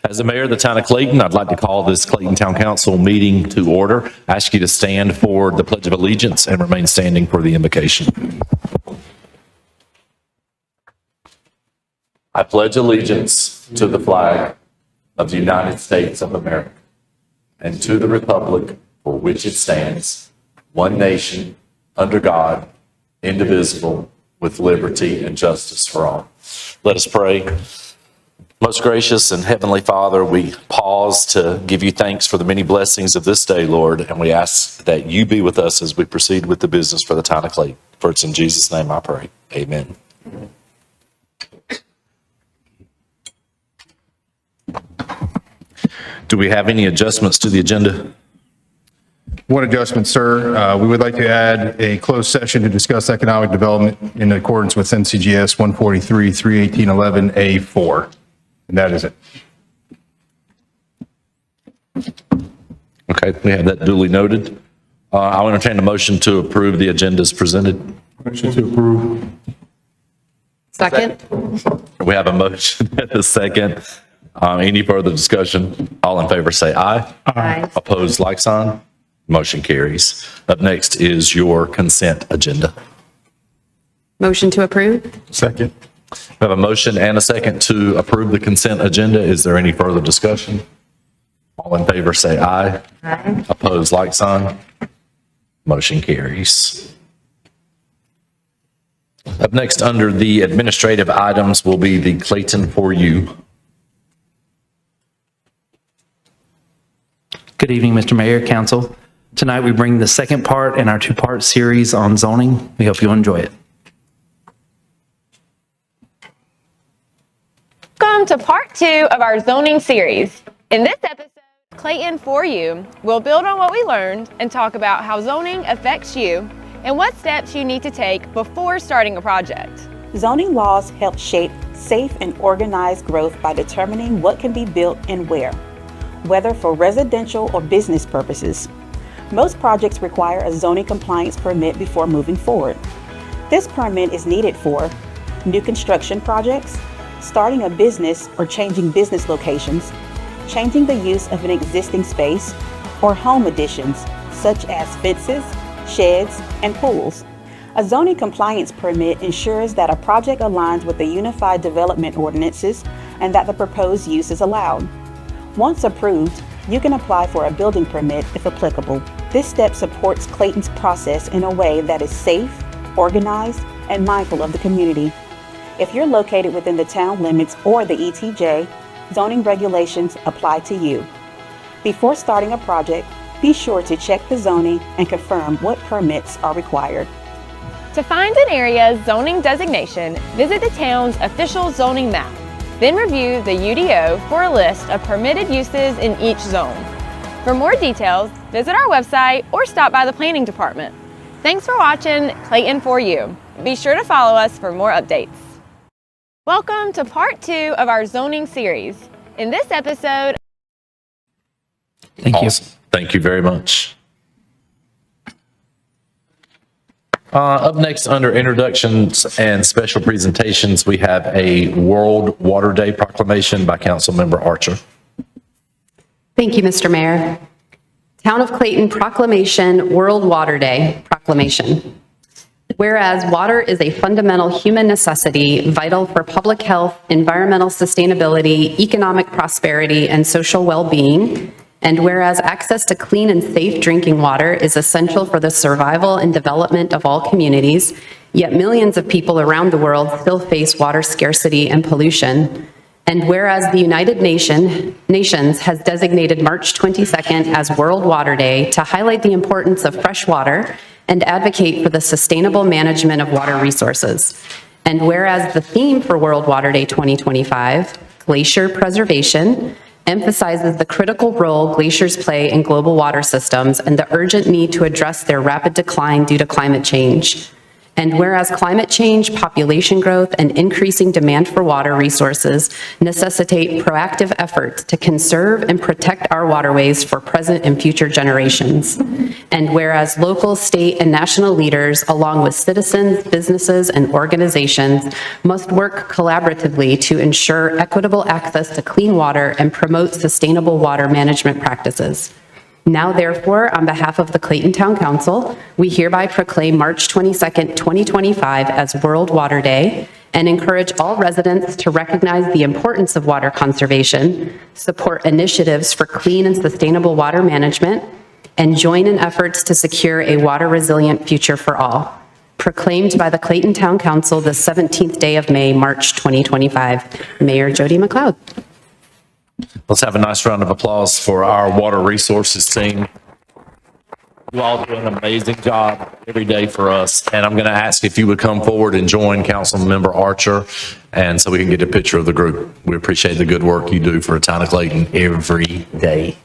As the mayor of the town of Clayton, I'd like to call this Clayton Town Council meeting to order. I ask you to stand for the Pledge of Allegiance and remain standing for the invocation. I pledge allegiance to the flag of the United States of America and to the republic for which it stands, one nation, under God, indivisible, with liberty and justice for all. Let us pray. Most gracious and heavenly Father, we pause to give you thanks for the many blessings of this day, Lord, and we ask that you be with us as we proceed with the business for the town of Clayton. For it's in Jesus' name I pray. Amen. Do we have any adjustments to the agenda? One adjustment, sir. We would like to add a closed session to discuss economic development in accordance with NCGS 143-318-11A4. And that is it. Okay, we have that duly noted. I'll entertain a motion to approve the agenda as presented. Motion to approve. Second. We have a motion and a second. Any further discussion? All in favor say aye. Aye. Opposed, like sign. Motion carries. Up next is your consent agenda. Motion to approve? Second. We have a motion and a second to approve the consent agenda. Is there any further discussion? All in favor say aye. Aye. Opposed, like sign. Motion carries. Up next under the administrative items will be the Clayton for You. Good evening, Mr. Mayor, Council. Tonight we bring the second part in our two-part series on zoning. We hope you'll enjoy it. Welcome to part 2 of our zoning series. In this episode, Clayton for You will build on what we learned and talk about how zoning affects you and what steps you need to take before starting a project. Zoning laws help shape safe and organized growth by determining what can be built and where, whether for residential or business purposes. Most projects require a zoning compliance permit before moving forward. This permit is needed for new construction projects, starting a business or changing business locations, changing the use of an existing space, or home additions, such as fences, sheds, and pools. A zoning compliance permit ensures that a project aligns with the Unified Development Ordinances and that the proposed use is allowed. Once approved, you can apply for a building permit if applicable. This step supports Clayton's process in a way that is safe, organized, and mindful of the community. If you're located within the town limits or the ETJ, zoning regulations apply to you. Before starting a project, be sure to check the zoning and confirm what permits are required. To find an area's zoning designation, visit the town's official zoning map. Then review the UDO for a list of permitted uses in each zone. For more details, visit our website or stop by the planning department. Thanks for watching Clayton for You. Be sure to follow us for more updates. Welcome to part 2 of our zoning series. In this episode, Thank you. Awesome. Thank you very much. Up next, under introductions and special presentations, we have a World Water Day proclamation by Councilmember Archer. Thank you, Mr. Mayor. Town of Clayton Proclamation, World Water Day Proclamation. Whereas water is a fundamental human necessity, vital for public health, environmental sustainability, economic prosperity, and social well-being, and whereas access to clean and safe drinking water is essential for the survival and development of all communities, yet millions of people around the world still face water scarcity and pollution. And whereas the United Nations has designated March 22nd as World Water Day to highlight the importance of fresh water and advocate for the sustainable management of water resources. And whereas the theme for World Water Day 2025, Glacier Preservation, emphasizes the critical role glaciers play in global water systems and the urgent need to address their rapid decline due to climate change. And whereas climate change, population growth, and increasing demand for water resources necessitate proactive efforts to conserve and protect our waterways for present and future generations. And whereas local, state, and national leaders, along with citizens, businesses, and organizations, must work collaboratively to ensure equitable access to clean water and promote sustainable water management practices. Now, therefore, on behalf of the Clayton Town Council, we hereby proclaim March 22nd, 2025 as World Water Day and encourage all residents to recognize the importance of water conservation, support initiatives for clean and sustainable water management, and join in efforts to secure a water-resilient future for all. Proclaimed by the Clayton Town Council the 17th day of May, March 2025. Mayor Jody McLeod. Let's have a nice round of applause for our water resources team. You all do an amazing job every day for us. And I'm going to ask if you would come forward and join Councilmember Archer, and so we can get a picture of the group. We appreciate the good work you do for the town of Clayton every day,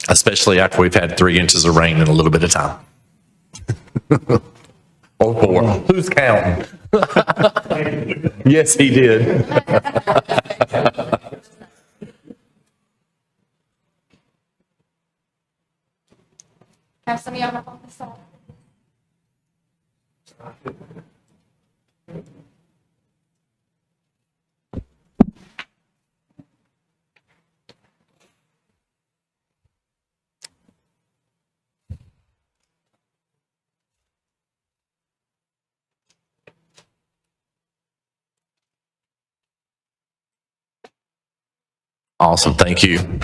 especially after we've had 3 inches of rain in a little bit of time. Or 4. Who's counting? Yes, he did. Have some of y'all up on the side. Awesome. Thank you.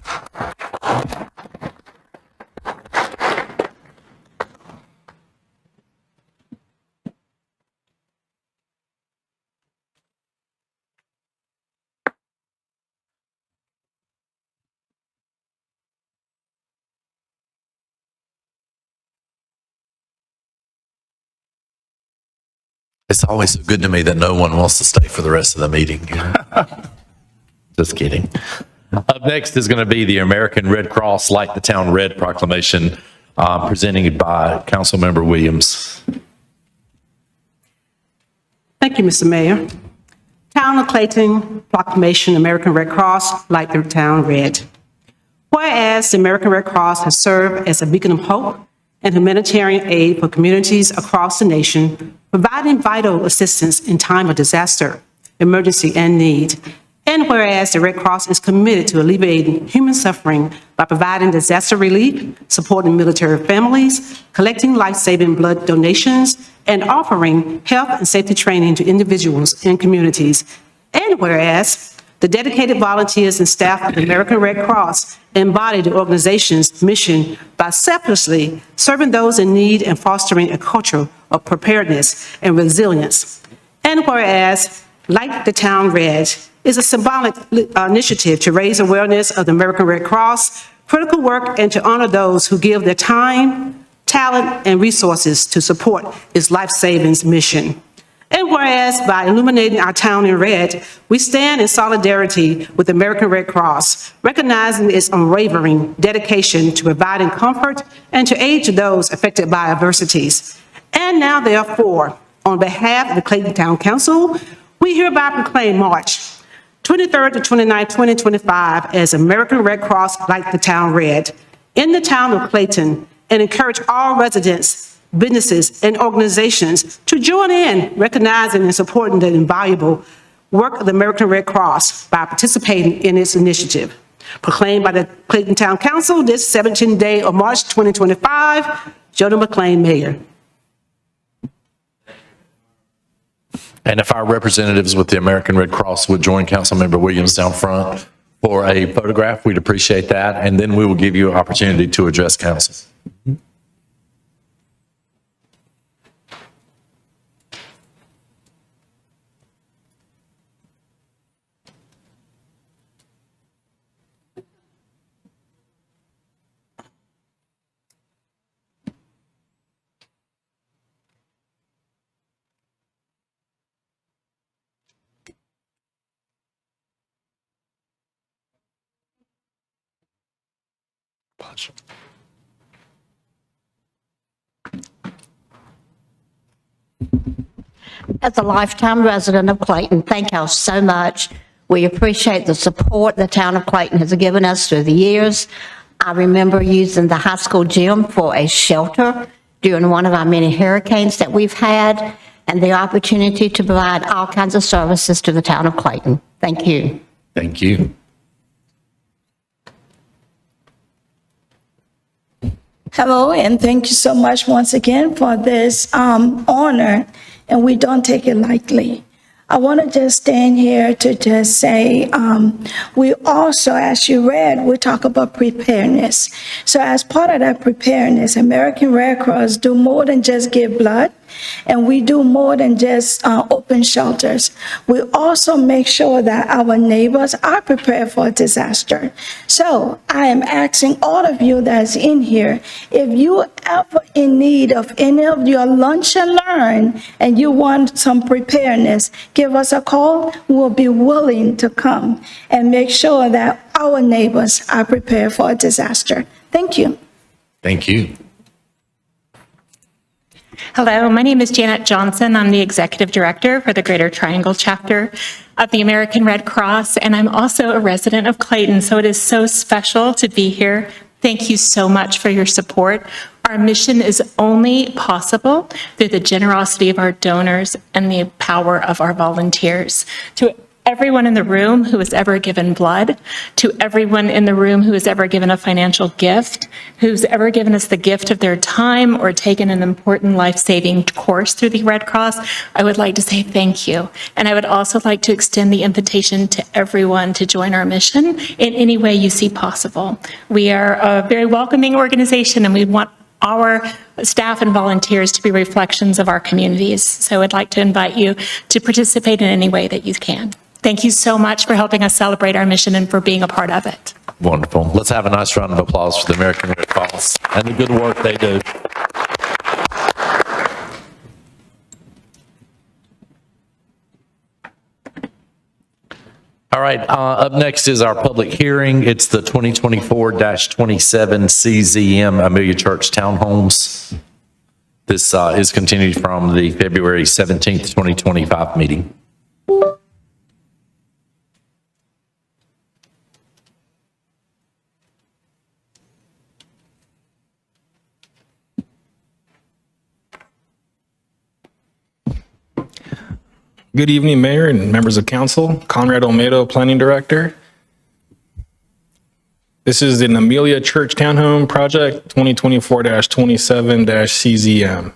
It's always so good to me that no one wants to stay for the rest of the meeting. Just kidding. Up next is going to be the American Red Cross Light the Town Red proclamation, presented by Councilmember Williams. Thank you, Mr. Mayor. Town of Clayton proclamation, American Red Cross, Light the Town Red. Whereas the American Red Cross has served as a beacon of hope and humanitarian aid for communities across the nation, providing vital assistance in time of disaster, emergency, and need. And whereas the Red Cross is committed to alleviating human suffering by providing disaster relief, supporting military families, collecting life-saving blood donations, and offering health and safety training to individuals and communities. And whereas the dedicated volunteers and staff of the American Red Cross embody the organization's mission by selflessly serving those in need and fostering a culture of preparedness and resilience. And whereas Light the Town Red is a symbolic initiative to raise awareness of the American Red Cross, critical work, and to honor those who give their time, talent, and resources to support its life-saving mission. And whereas by illuminating our town in red, we stand in solidarity with the American Red Cross, recognizing its unwavering dedication to providing comfort and to aid to those affected by adversities. And now, therefore, on behalf of the Clayton Town Council, we hereby proclaim March 23rd to 29th, 2025 as American Red Cross Light the Town Red in the town of Clayton, and encourage all residents, businesses, and organizations to join in recognizing and supporting the invaluable work of the American Red Cross by participating in its initiative. Proclaimed by the Clayton Town Council this 17th day of March 2025, Jody McLean, Mayor. And if our representatives with the American Red Cross would join Councilmember Williams down front for a photograph, we'd appreciate that. And then we will give you an opportunity to address council. As a lifetime resident of Clayton, thank y'all so much. We appreciate the support the town of Clayton has given us through the years. I remember using the high school gym for a shelter during one of our many hurricanes that we've had, and the opportunity to provide all kinds of services to the town of Clayton. Thank you. Thank you. Hello, and thank you so much once again for this honor, and we don't take it lightly. I want to just stand here to just say, we also, as you read, we talk about preparedness. So as part of that preparedness, American Red Cross do more than just give blood, and we do more than just open shelters. We also make sure that our neighbors are prepared for a disaster. So I am asking all of you that's in here, if you ever in need of any of your lunch and learn and you want some preparedness, give us a call. We'll be willing to come and make sure that our neighbors are prepared for a disaster. Thank you. Thank you. Hello, my name is Janet Johnson. I'm the Executive Director for the Greater Triangle Chapter of the American Red Cross, and I'm also a resident of Clayton, so it is so special to be here. Thank you so much for your support. Our mission is only possible through the generosity of our donors and the power of our volunteers. To everyone in the room who has ever given blood, to everyone in the room who has ever given a financial gift, who's ever given us the gift of their time or taken an important life-saving course through the Red Cross, I would like to say thank you. And I would also like to extend the invitation to everyone to join our mission in any way you see possible. We are a very welcoming organization, and we want our staff and volunteers to be reflections of our communities. So I'd like to invite you to participate in any way that you can. Thank you so much for helping us celebrate our mission and for being a part of it. Wonderful. Let's have a nice round of applause for the American Red Cross and the good work they do. All right, up next is our public hearing. It's the 2024-27 CZM Amelia Church Townhomes. This is continued from the February 17th, 2025 meeting. Good evening, Mayor and members of council. Conrad Olmedo, Planning Director. This is an Amelia Church Townhome Project 2024-27-CZM.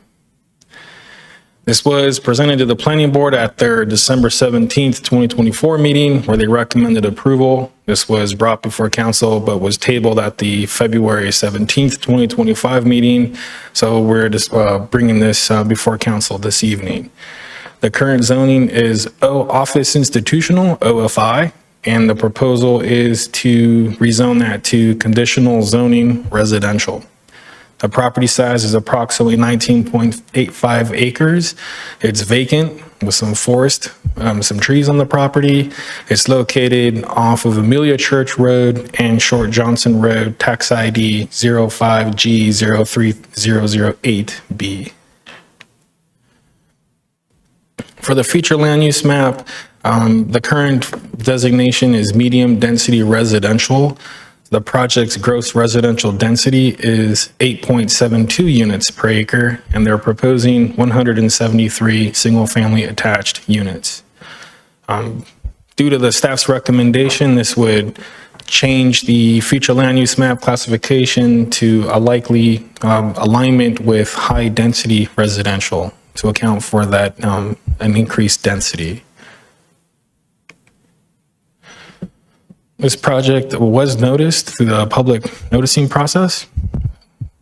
This was presented to the Planning Board at their December 17th, 2024 meeting where they recommended approval. This was brought before council but was tabled at the February 17th, 2025 meeting. So we're just bringing this before council this evening. The current zoning is office institutional, OFI, and the proposal is to rezone that to conditional zoning residential. The property size is approximately 19.85 acres. It's vacant with some forest, some trees on the property. It's located off of Amelia Church Road and Short Johnson Road, tax ID 05G03008B. For the future land use map, the current designation is medium density residential. The project's gross residential density is 8.72 units per acre, and they're proposing 173 single-family attached units. Due to the staff's recommendation, this would change the future land use map classification to a likely alignment with high density residential to account for that an increased density. This project was noticed through the public noticing process,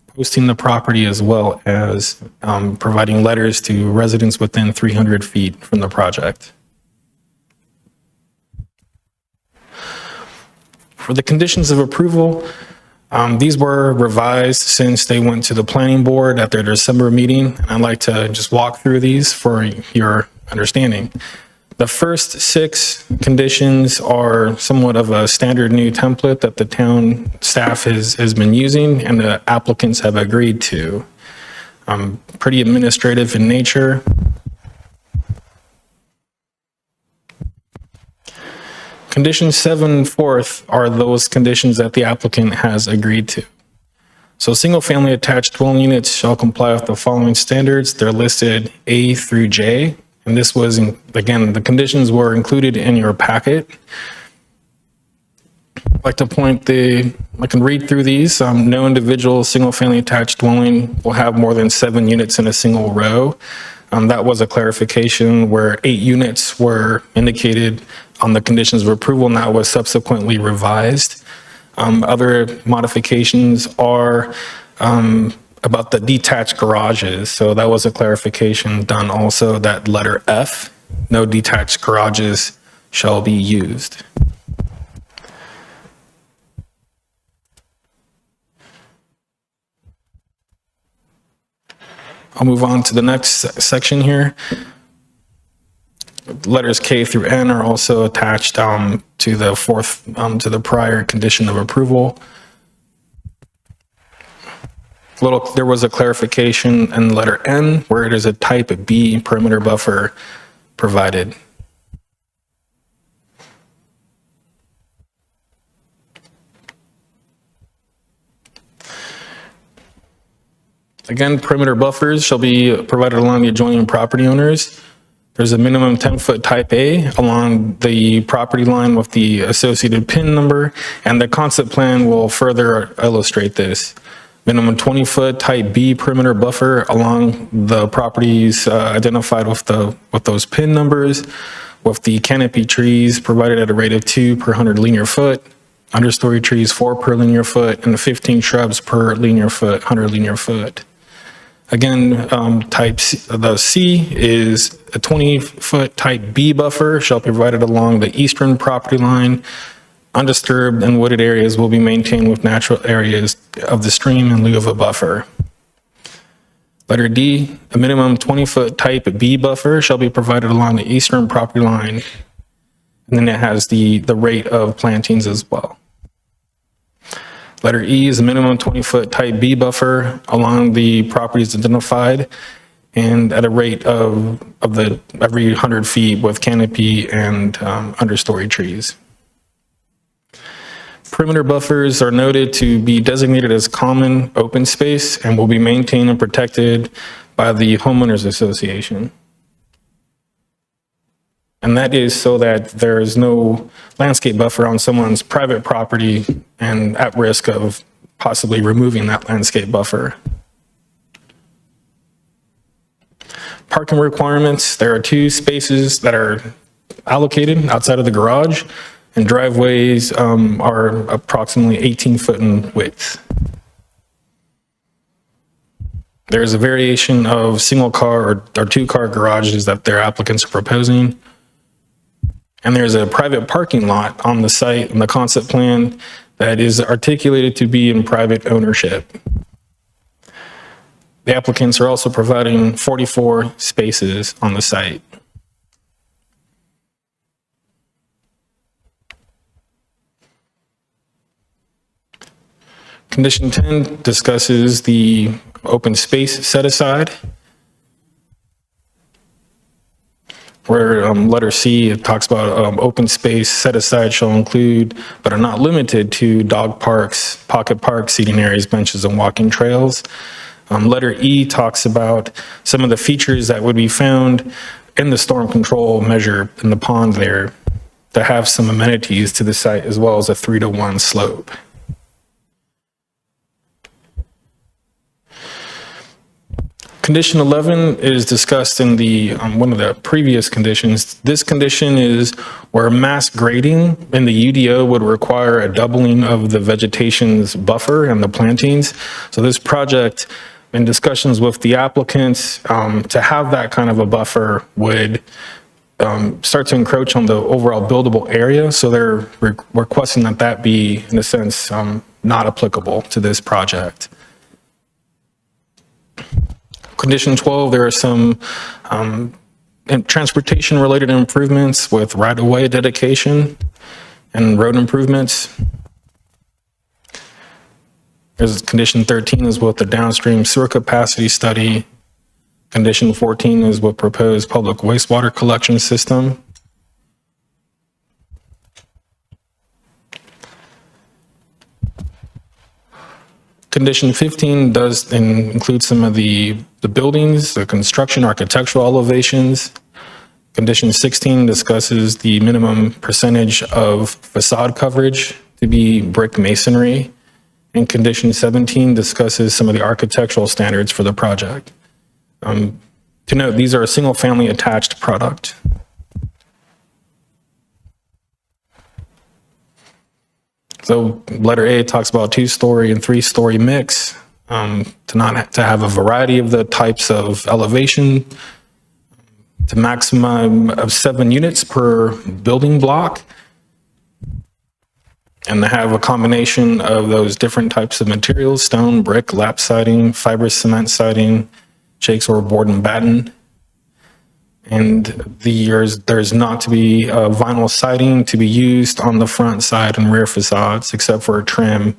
posting the property as well as providing letters to residents within 300 feet from the project. For the conditions of approval, these were revised since they went to the planning board at their December meeting, and I'd like to just walk through these for your understanding. The first 6 conditions are somewhat of a standard new template that the town staff has been using and the applicants have agreed to. Pretty administrative in nature. Condition 7/4 are those conditions that the applicant has agreed to. So single-family attached dwelling units shall comply with the following standards. They're listed A through J. And this was, again, the conditions were included in your packet. I'd like to I can read through these. No individual single-family attached dwelling will have more than 7 units in a single row. That was a clarification where 8 units were indicated on the conditions of approval, and that was subsequently revised. Other modifications are about the detached garages. So that was a clarification done also, that letter F, no detached garages shall be used. I'll move on to the next section here. Letters K through N are also attached to the prior condition of approval. There was a clarification in letter N where it is a type B perimeter buffer provided. Again, perimeter buffers shall be provided along the adjoining property owners. There's a minimum 10-foot type A along the property line with the associated PIN number, and the concept plan will further illustrate this. Minimum 20-foot type B perimeter buffer along the properties identified with those PIN numbers, with the canopy trees provided at a rate of 2 per 100 linear foot, understory trees 4 per linear foot, and 15 shrubs per linear foot, 100 linear foot. Again, the C is a 20-foot type B buffer shall be provided along the eastern property line. Undisturbed and wooded areas will be maintained with natural areas of the stream in lieu of a buffer. Letter D, a minimum 20-foot type B buffer shall be provided along the eastern property line. And then it has the rate of plantings as well. Letter E is a minimum 20-foot type B buffer along the properties identified and at a rate of every 100 feet with canopy and understory trees. Perimeter buffers are noted to be designated as common open space and will be maintained and protected by the homeowners association. And that is so that there is no landscape buffer on someone's private property and at risk of possibly removing that landscape buffer. Parking requirements, there are 2 spaces that are allocated outside of the garage, and driveways are approximately 18 foot in width. There's a variation of single car or 2-car garages that their applicants are proposing. And there's a private parking lot on the site in the concept plan that is articulated to be in private ownership. The applicants are also providing 44 spaces on the site. Condition 10 discusses the open space set aside. Where letter C, it talks about open space set aside shall include, but are not limited to, dog parks, pocket parks, seating areas, benches, and walking trails. Letter E talks about some of the features that would be found in the storm control measure in the pond there to have some amenities to the site as well as a 3-to-1 slope. Condition 11 is discussed in the one of the previous conditions. This condition is where mass grading in the UDO would require a doubling of the vegetation's buffer and the plantings. So this project, in discussions with the applicants, to have that kind of a buffer would start to encroach on the overall buildable area. So they're requesting that that be, in a sense, not applicable to this project. Condition 12, there are some transportation-related improvements with right-of-way dedication and road improvements. There's condition 13 is with the downstream sewer capacity study. Condition 14 is with proposed public wastewater collection system. Condition 15 does include some of the buildings, the construction, architectural elevations. Condition 16 discusses the minimum percentage of facade coverage to be brick masonry. And condition 17 discusses some of the architectural standards for the project. To note, these are a single-family attached product. So letter A talks about 2-story and 3-story mix, to have a variety of the types of elevation, to maximum of 7 units per building block, and to have a combination of those different types of materials: stone, brick, lap siding, fibrous cement siding, shakes or board and batten. And there's not to be vinyl siding to be used on the front, side, and rear facades, except for trim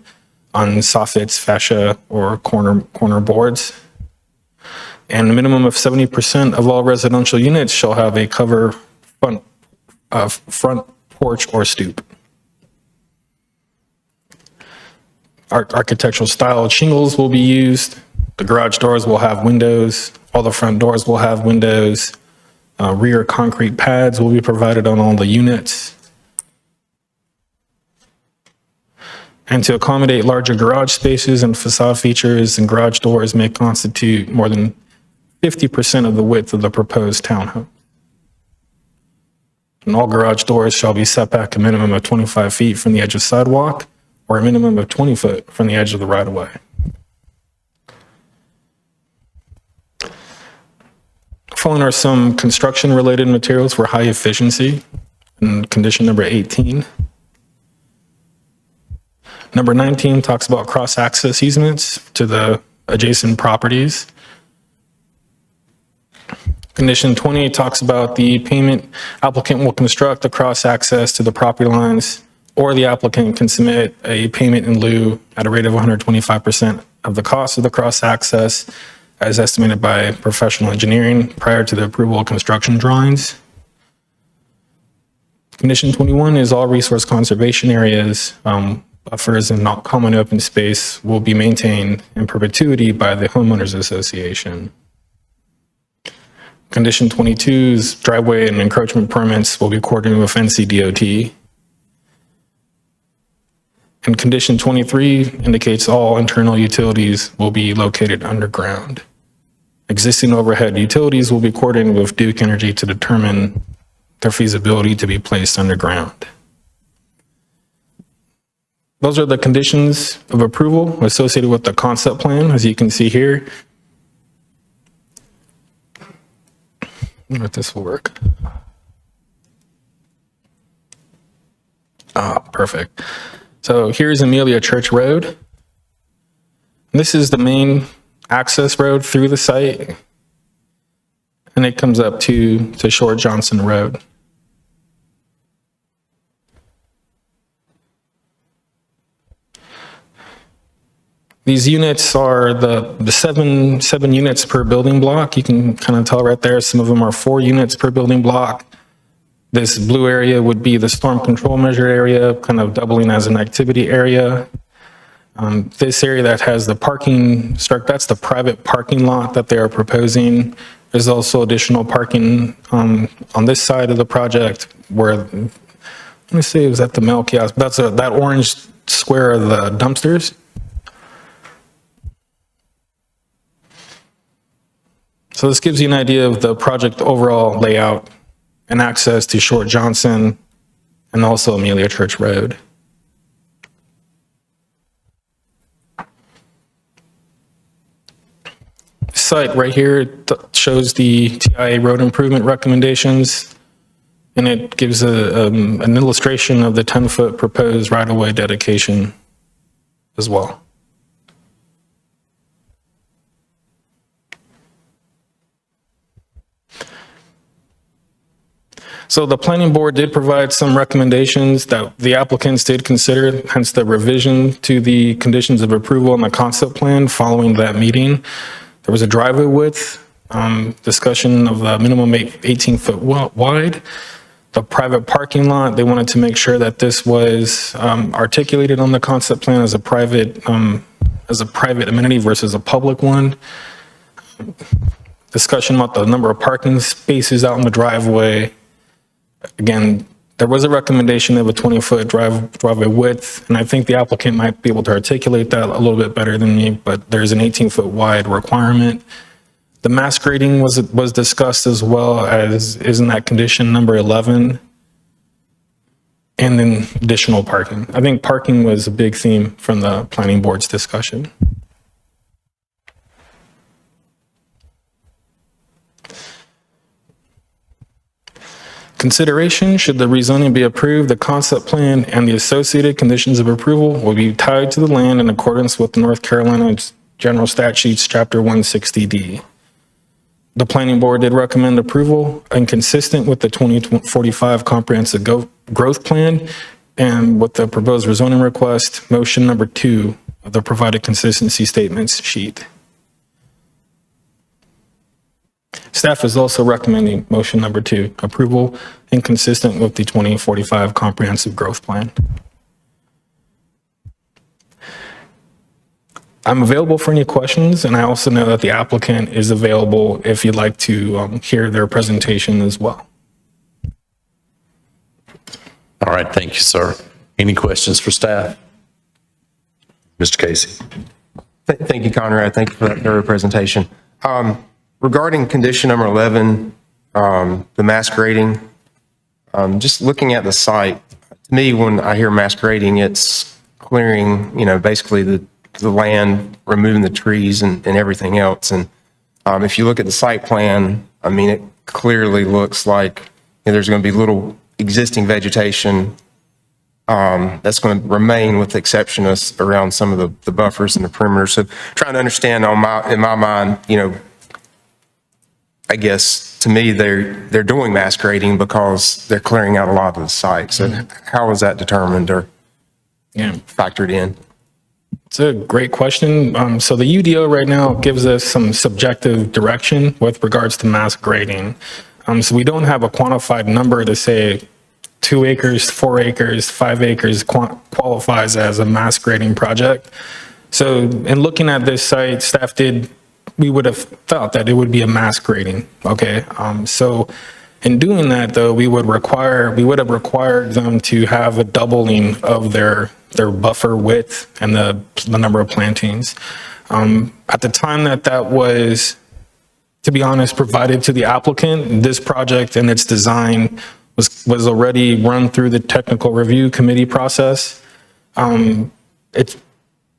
on soffits, fascia, or corner boards. And a minimum of 70% of all residential units shall have a cover front porch or stoop. Architectural style shingles will be used. The garage doors will have windows. All the front doors will have windows. Rear concrete pads will be provided on all the units. And to accommodate larger garage spaces and facade features, and garage doors may constitute more than 50% of the width of the proposed townhome. And all garage doors shall be set back a minimum of 25 feet from the edge of sidewalk, or a minimum of 20 foot from the edge of the right-of-way. Following are some construction-related materials for high efficiency, in condition number 18. Number 19 talks about cross-access easements to the adjacent properties. Condition 20 talks about the payment. Applicant will construct the cross-access to the property lines, or the applicant can submit a payment in lieu at a rate of 125% of the cost of the cross-access as estimated by professional engineering prior to the approval of construction drawings. Condition 21 is all resource conservation areas, buffers, and not common open space will be maintained in perpetuity by the homeowners association. Condition 22's driveway and encroachment permits will be coordinated with NCDOT. And condition 23 indicates all internal utilities will be located underground. Existing overhead utilities will be coordinated with Duke Energy to determine their feasibility to be placed underground. Those are the conditions of approval associated with the concept plan, as you can see here. I wonder if this will work. Perfect. So here's Amelia Church Road. This is the main access road through the site, and it comes up to Short Johnson Road. These units are the seven units per building block. You can kind of tell right there, some of them are 4 units per building block. This blue area would be the storm control measure area, kind of doubling as an activity area. This area that has the parking, that's the private parking lot that they are proposing. There's also additional parking on this side of the project where, let me see, it was at the mail kiosk. That's that orange square of the dumpsters. So this gives you an idea of the project overall layout and access to Short Johnson and also Amelia Church Road. Site right here shows the TIA road improvement recommendations, and it gives an illustration of the 10-foot proposed right-of-way dedication as well. So the planning board did provide some recommendations that the applicants did consider, hence the revision to the conditions of approval and the concept plan following that meeting. There was a driveway width, discussion of the minimum 18-foot wide. The private parking lot, they wanted to make sure that this was articulated on the concept plan as a private as a private amenity versus a public one. Discussion about the number of parking spaces out in the driveway. Again, there was a recommendation of a 20-foot driveway width, and I think the applicant might be able to articulate that a little bit better than me, but there's an 18-foot wide requirement. The mass grading was discussed as well as is in that condition number 11. And then additional parking. I think parking was a big theme from the planning board's discussion. Consideration, should the rezoning be approved, the concept plan and the associated conditions of approval will be tied to the land in accordance with North Carolina General Statutes, Chapter 160D. The planning board did recommend approval and consistent with the 2045 comprehensive growth plan and with the proposed rezoning request, motion number 2 of the provided consistency statements sheet. Staff is also recommending motion number 2, approval and consistent with the 2045 comprehensive growth plan. I'm available for any questions, and I also know that the applicant is available if you'd like to hear their presentation as well. All right, thank you, sir. Any questions for staff? Mr. Casey. Thank you, Conrad. Thank you for that thorough presentation. Regarding condition number 11, the mass grading, just looking at the site, to me, when I hear mass grading, it's clearing, basically the land, removing the trees and everything else. And if you look at the site plan, I mean, it clearly looks like there's going to be little existing vegetation that's going to remain with the exception of around some of the buffers and the perimeter. So trying to understand in my mind, I guess to me, they're doing mass grading because they're clearing out a lot of the site. So how is that determined or factored in? It's a great question. So the UDO right now gives us some subjective direction with regards to mass grading. So we don't have a quantified number to say 2 acres, 4 acres, 5 acres qualifies as a mass grading project. So in looking at this site, staff we would have felt that it would be a mass grading. Okay. So in doing that though, we would have required them to have a doubling of their buffer width and the number of plantings. At the time that was, to be honest, provided to the applicant, this project and its design was already run through the technical review committee process. It's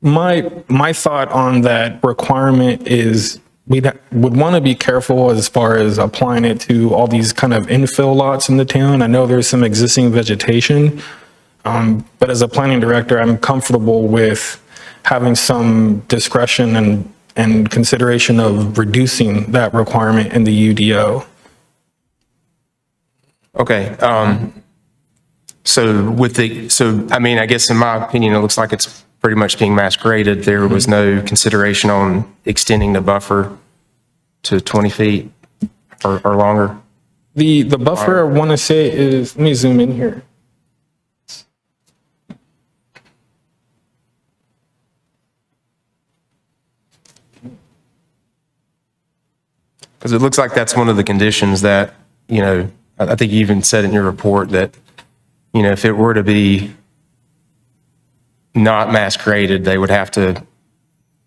my thought on that requirement is we would want to be careful as far as applying it to all these kind of infill lots in the town. I know there's some existing vegetation, but as a planning director, I'm comfortable with having some discretion and consideration of reducing that requirement in the UDO. Okay. I mean, I guess in my opinion, it looks like it's pretty much being mass graded. There was no consideration on extending the buffer to 20 feet or longer. The buffer I want to say is, let me zoom in here. Because it looks like that's one of the conditions that, I think you even said in your report that, if it were to be not mass graded, they would have to,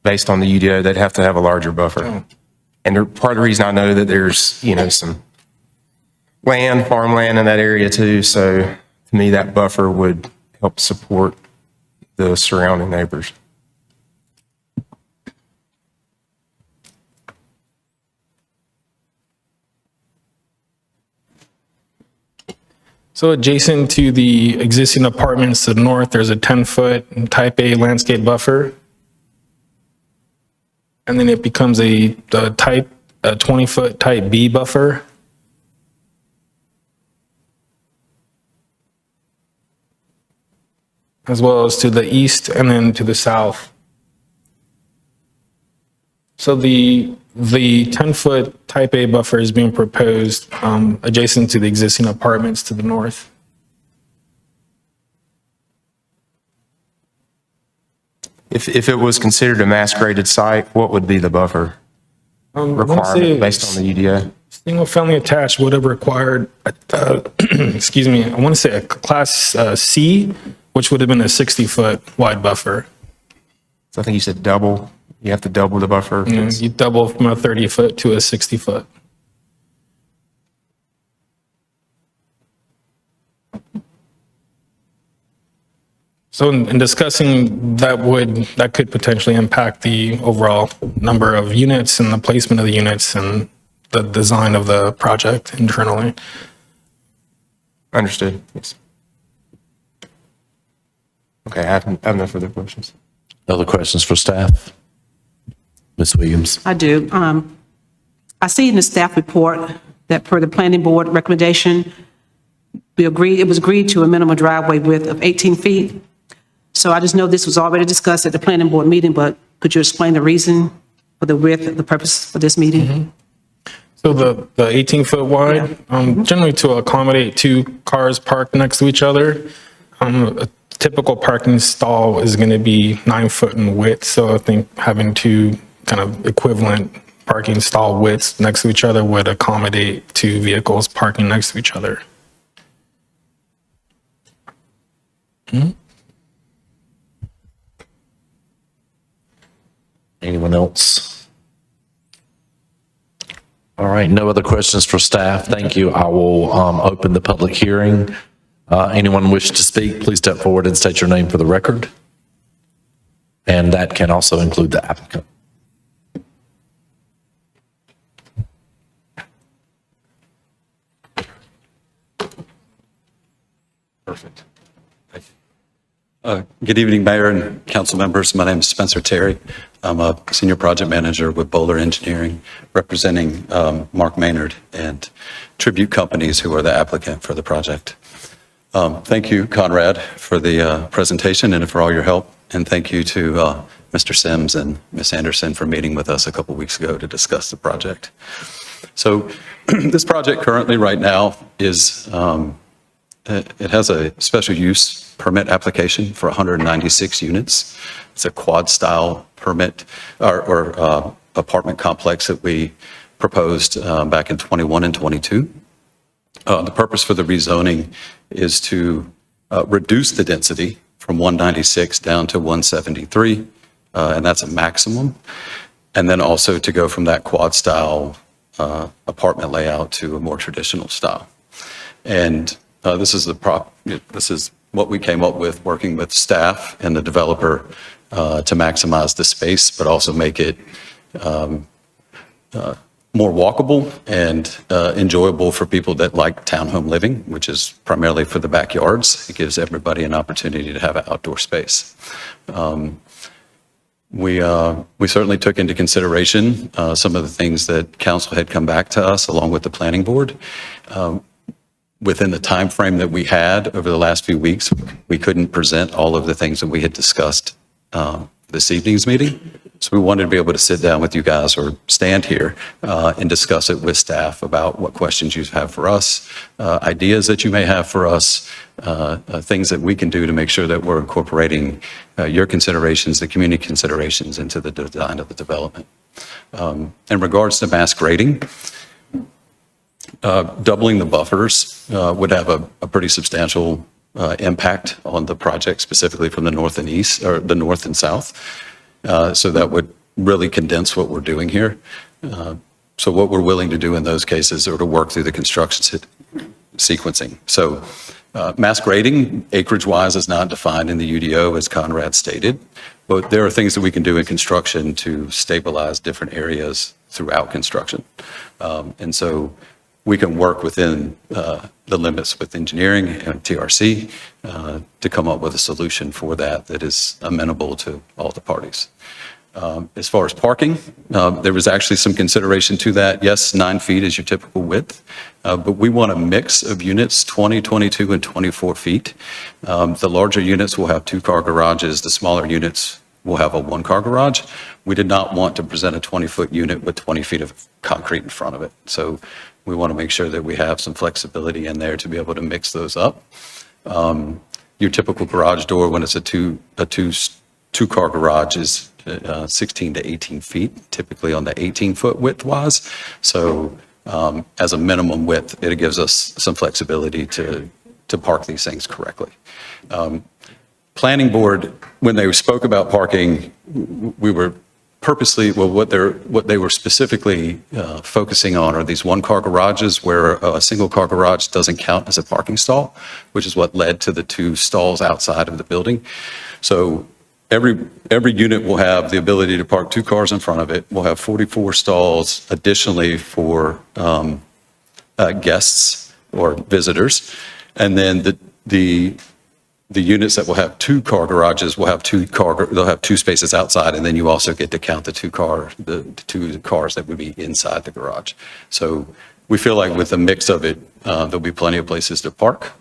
based on the UDO, they'd have to have a larger buffer. And part of the reason I know that there's, some farmland in that area too. So to me, that buffer would help support the surrounding neighbors. So adjacent to the existing apartments to the north, there's a 10-foot type A landscape buffer. And then it becomes a 20-foot type B buffer. As well as to the east and then to the south. So the 10-foot type A buffer is being proposed adjacent to the existing apartments to the north. If it was considered a mass graded site, what would be the buffer I wanna requirement say based on the UDO? Single family attached would have required, excuse me, I want to say a class C, which would have been a 60-foot wide buffer. So I think you said double. You have to double the buffer. You double from a 30-foot to a 60-foot. So in discussing that could potentially impact the overall number of units and the placement of the units and the design of the project internally. Understood. Yes. Okay, I have no further questions. Other questions for staff? Ms. Williams? I do. I see in the staff report that per the planning board recommendation, it was agreed to a minimum driveway width of 18 feet. So I just know this was already discussed at the planning board meeting, but could you explain the reason for the width, the purpose for this meeting? So the 18-foot wide, generally to accommodate two cars parked next to each other. A typical parking stall is going to be 9 foot in width. So I think having two kind of equivalent parking stall widths next to each other would accommodate two vehicles parking next to each other. Anyone else? All right, no other questions for staff. Thank you. I will open the public hearing. Anyone wish to speak, please step forward and state your name for the record. And that can also include the applicant. Perfect. Thank you. Good evening, Mayor and council members. My name is Spencer Terry. I'm a senior project manager with Bowler Engineering, representing Mark Maynard and Tribute Companies, who are the applicant for the project. Thank you, Conrad, for the presentation and for all your help. And thank you to Mr. Sims and Ms. Anderson for meeting with us a couple weeks ago to discuss the project. So this project currently right now is, it has a special use permit application for 196 units. It's a quad style permit or apartment complex that we proposed back in 21 and 22. The purpose for the rezoning is to reduce the density from 196 down to 173, and that's a maximum. And then also to go from that quad style apartment layout to a more traditional style. And this is what we came up with working with staff and the developer to maximize the space, but also make it more walkable and enjoyable for people that like townhome living, which is primarily for the backyards. It gives everybody an opportunity to have an outdoor space. We certainly took into consideration some of the things that council had come back to us along with the planning board. Within the time frame that we had over the last few weeks, we couldn't present all of the things that we had discussed this evening's meeting. So we wanted to be able to sit down with you guys or stand here and discuss it with staff about what questions you have for us, ideas that you may have for us, things that we can do to make sure that we're incorporating your considerations, the community considerations into the design of the development. In regards to mass grading, doubling the buffers would have a pretty substantial impact on the project, specifically from the north and east, or the north and south. So that would really condense what we're doing here. So what we're willing to do in those cases are to work through the construction sequencing. So mass grading, acreage-wise, is not defined in the UDO, as Conrad stated, but there are things that we can do in construction to stabilize different areas throughout construction. And so we can work within the limits with engineering and TRC to come up with a solution for that that is amenable to all the parties. As far as parking, there was actually some consideration to that. Yes, 9 feet is your typical width, but we want a mix of units, 20, 22, and 24 feet. The larger units will have 2-car garages. The smaller units will have a 1-car garage. We did not want to present a 20-foot unit with 20 feet of concrete in front of it. So we want to make sure that we have some flexibility in there to be able to mix those up. Your typical garage door, when it's a two two-car garage is 16 to 18 feet, typically on the 18-foot width-wise. So as a minimum width, it gives us some flexibility to park these things correctly. Planning board, when they spoke about parking, we were purposely, well, what they were specifically focusing on are these one-car garages where a single-car garage doesn't count as a parking stall, which is what led to the 2 stalls outside of the building. So every unit will have the ability to park 2 cars in front of it. We'll have 44 stalls additionally for guests or visitors. And then the units that will have 2-car garages will have they'll have 2 spaces outside, and then you also get to count the 2 cars that would be inside the garage. So we feel like with a mix of it, there'll be plenty of places to park.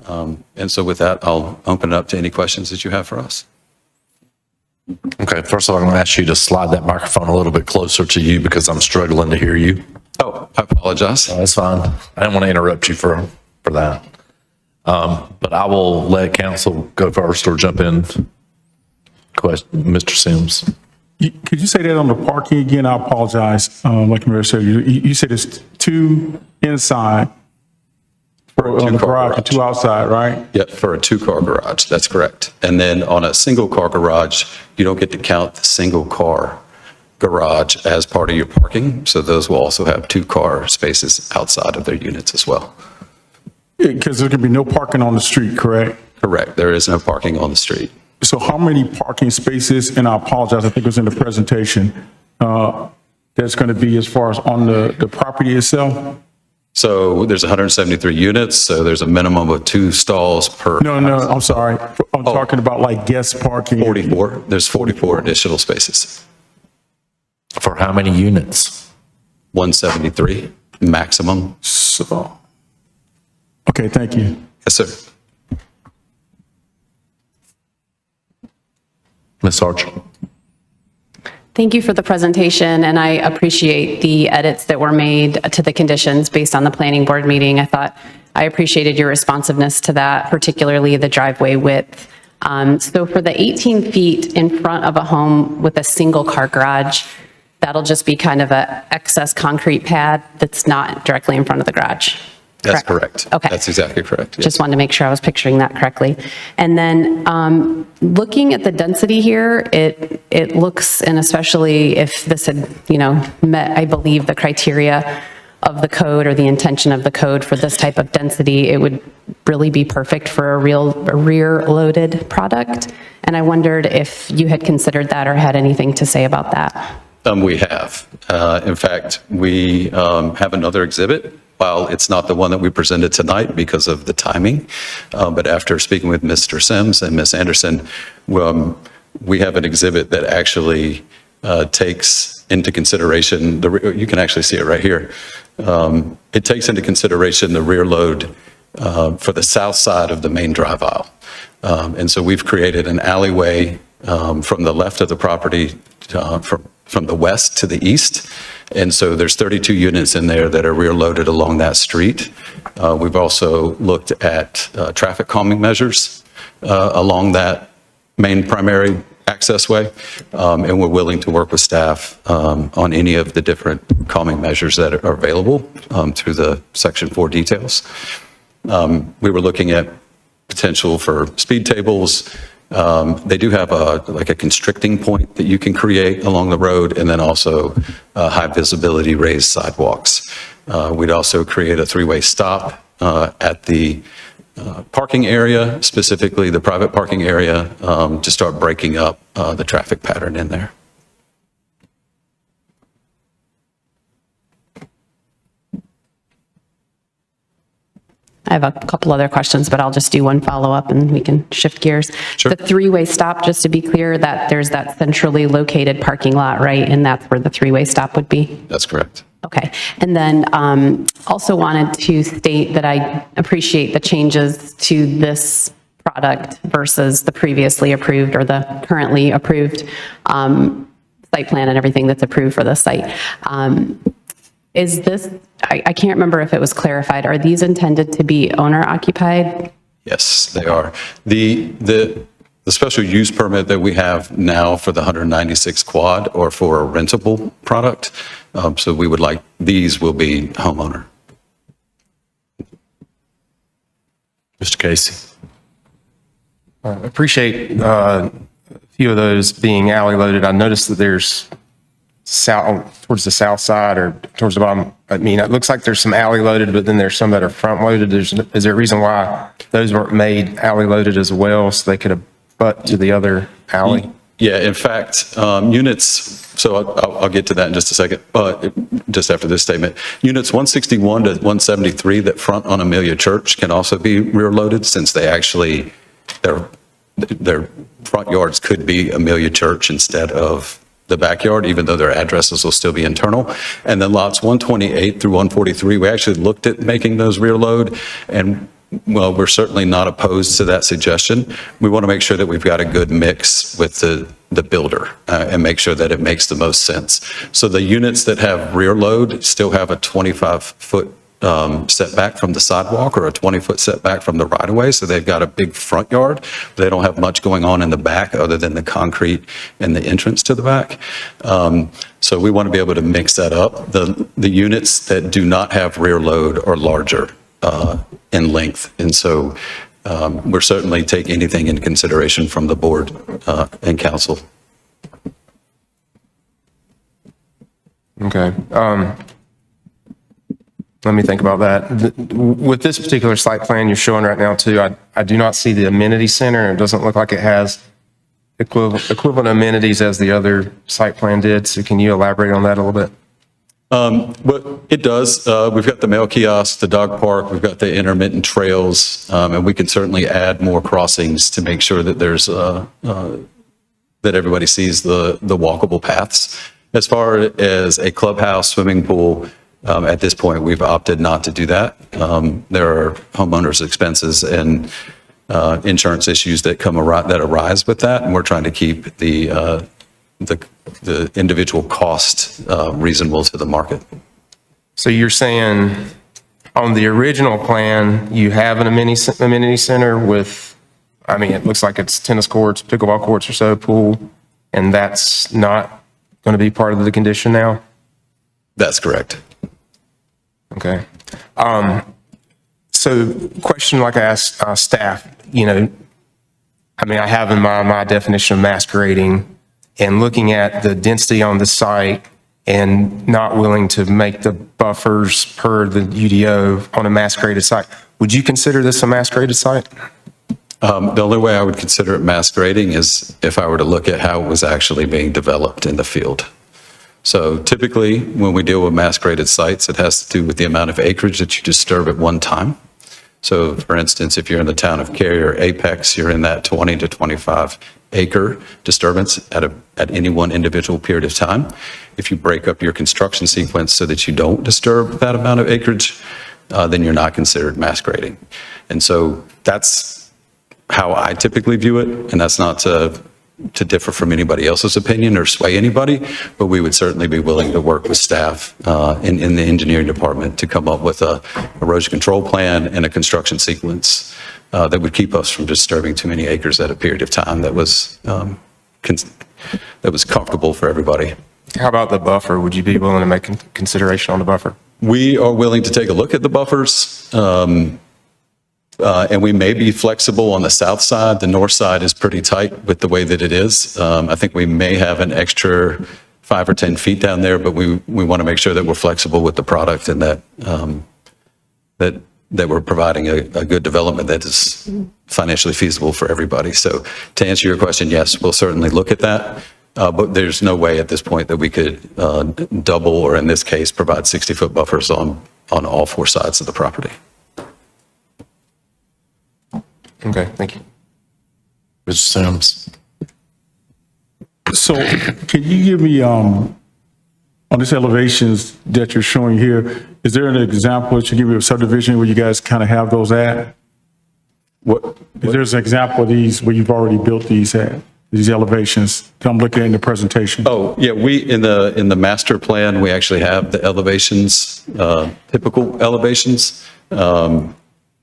And so with that, I'll open it up to any questions that you have for us. Okay, first of all, I'm going to ask you to slide that microphone a little bit closer to you because I'm struggling to hear you. Oh, I apologize. That's fine. I didn't want to interrupt you for that. But I will let council go first or jump in. Mr. Sims. Could you say that on the parking again? I apologize. Like Mayor said, you said it's 2 inside on the garage and 2 outside, right? Yep, for a 2-car garage, that's correct. And then on a single-car garage, you don't get to count the single-car garage as part of your parking. So those will also have 2-car spaces outside of their units as well. Because there can be no parking on the street, correct? Correct. There is no parking on the street. So how many parking spaces, and I apologize, I think it was in the presentation, there's going to be as far as on the property itself? So there's 173 units, so there's a minimum of 2 stalls per. No, I'm sorry. I'm talking about like guest parking. 44. There's 44 additional spaces. For how many units? 173 maximum. So, okay, thank you. Yes, sir. Ms. Archer. Thank you for the presentation, and I appreciate the edits that were made to the conditions based on the planning board meeting. I appreciated your responsiveness to that, particularly the driveway width. So for the 18 feet in front of a home with a single car garage, that'll just be kind of a excess concrete pad that's not directly in front of the garage. That's correct. Okay. That's exactly correct. Yes. Just wanted to make sure I was picturing that correctly. And then looking at the density here, it looks, and especially if this had, met, I believe, the criteria of the code or the intention of the code for this type of density, it would really be perfect for a rear-loaded product. And I wondered if you had considered that or had anything to say about that. We have. In fact, we have another exhibit. While it's not the one that we presented tonight because of the timing, but after speaking with Mr. Sims and Ms. Anderson, we have an exhibit that actually takes into consideration, you can actually see it right here. It takes into consideration the rear load for the south side of the main drive aisle. And so we've created an alleyway from the left of the property from the west to the east. And so there's 32 units in there that are rear loaded along that street. We've also looked at traffic calming measures along that main primary access way. And we're willing to work with staff on any of the different calming measures that are available through the Section 4 details. We were looking at potential for speed tables. They do have a constricting point that you can create along the road, and then also high visibility raised sidewalks. We'd also create a 3-way stop at the parking area, specifically the private parking area, to start breaking up the traffic pattern in there. I have a couple other questions, but I'll just do one follow-up and we can shift gears. Sure. The 3-way stop, just to be clear, that there's that centrally located parking lot, right? And that's where the 3-way stop would be? That's correct. Okay. And then also wanted to state that I appreciate the changes to this product versus the previously approved or the currently approved site plan and everything that's approved for the site. Is this, I can't remember if it was clarified, are these intended to be owner occupied? Yes, they are. The the special use permit that we have now for the 196 quad or for a rentable product. So we would like, these will be homeowner. Mr. Casey. I appreciate a few of those being alley loaded. I noticed that there's towards the south side or towards the bottom. I mean, it looks like there's some alley loaded, but then there's some that are front loaded. Is there a reason why those weren't made alley loaded as well, so they could have butt to the other alley? Yeah, in fact, units, so I'll get to that in just a second, just after this statement. Units 161 to 173 that front on Amelia Church can also be rear loaded, since they actually, their front yards could be Amelia Church instead of the backyard, even though their addresses will still be internal. And then lots 128 through 143, we actually looked at making those rear load, and well, we're certainly not opposed to that suggestion. We want to make sure that we've got a good mix with the builder and make sure that it makes the most sense. So the units that have rear load still have a 25-foot setback from the sidewalk or a 20-foot setback from the right-of-way. So they've got a big front yard. They don't have much going on in the back other than the concrete and the entrance to the back. So we want to be able to mix that up. The units that do not have rear load are larger in length. And so we're certainly taking anything into consideration from the board and council. Okay. Let me think about that. With this particular site plan you're showing right now too, I do not see the amenity center. It doesn't look like it has equivalent amenities as the other site plan did. So can you elaborate on that a little bit? But it does. We've got the mail kiosk, the dog park, we've got the intermittent trails, and we can certainly add more crossings to make sure that there's that everybody sees the walkable paths. As far as a clubhouse, swimming pool, at this point, we've opted not to do that. There are homeowners' expenses and insurance issues that arise with that, and we're trying to keep the individual cost reasonable to the market. So you're saying on the original plan, you have an amenity center with, I mean, it looks like it's tennis courts, pickleball courts or so, pool, and that's not going to be part of the condition now? That's correct. Okay. So question like I asked staff, you know, I mean, I have in my definition of masquerading, and looking at the density on the site and not willing to make the buffers per the UDO on a masqueraded site, would you consider this a masqueraded site? The only way I would consider it masquerading is if I were to look at how it was actually being developed in the field. So typically, when we deal with masqueraded sites, it has to do with the amount of acreage that you disturb at one time. So for instance, if you're in the town of Cary or Apex, you're in that 20 to 25 acre disturbance at any one individual period of time. If you break up your construction sequence so that you don't disturb that amount of acreage, then you're not considered masquerading. And so that's how I typically view it, and that's not to differ from anybody else's opinion or sway anybody, but we would certainly be willing to work with staff in the engineering department to come up with a erosion control plan and a construction sequence that would keep us from disturbing too many acres at a period of time that was comfortable for everybody. How about the buffer? Would you be willing to make consideration on the buffer? We are willing to take a look at the buffers. And we may be flexible on the south side. The north side is pretty tight with the way that it is. I think we may have an extra 5 or 10 feet down there, but we want to make sure that we're flexible with the product and that that we're providing a good development that is financially feasible for everybody. So to answer your question, yes, we'll certainly look at that. But there's no way at this point that we could double, or in this case, provide 60-foot buffers on all 4 sides of the property. Okay, thank you. Mr. Sims. So can you give me, on these elevations that you're showing here, is there an example that you give me of subdivision where you guys kind of have those at? Is there an example of these where you've already built these at, these elevations? I'm looking in the presentation. Oh, yeah, in the master plan, we actually have the elevations, typical elevations.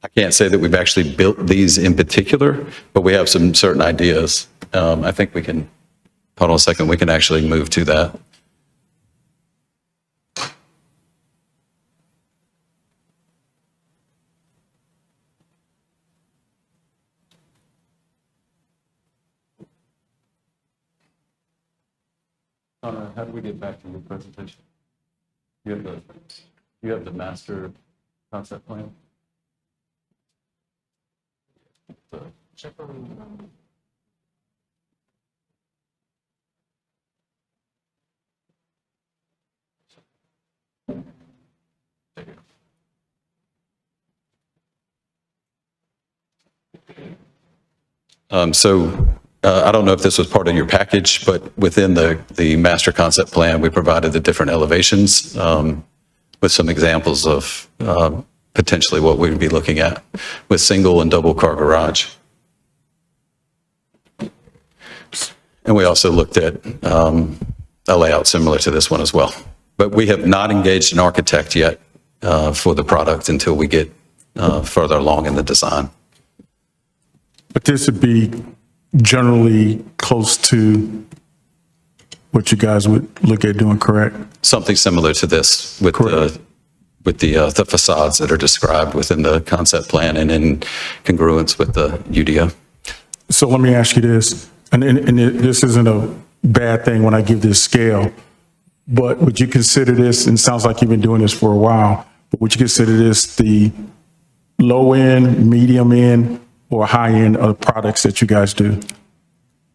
I can't say that we've actually built these in particular, but we have some certain ideas. I think we can, hold on a second, we can actually move to that. How do we get back to your presentation? You have the master concept plan? I don't know if this was part of your package, but within the master concept plan, we provided the different elevations with some examples of potentially what we would be looking at with single and double car garage. And we also looked at a layout similar to this one as well. But we have not engaged an architect yet for the product until we get further along in the design. But this would be generally close to what you guys would look at doing, correct? Something similar to this with the facades that are described within the concept plan and in congruence with the UDO. So let me ask you this, and this isn't a bad thing when I give this scale, but would you consider this, and it sounds like you've been doing this for a while, but would you consider this the low end, medium end, or high end of products that you guys do?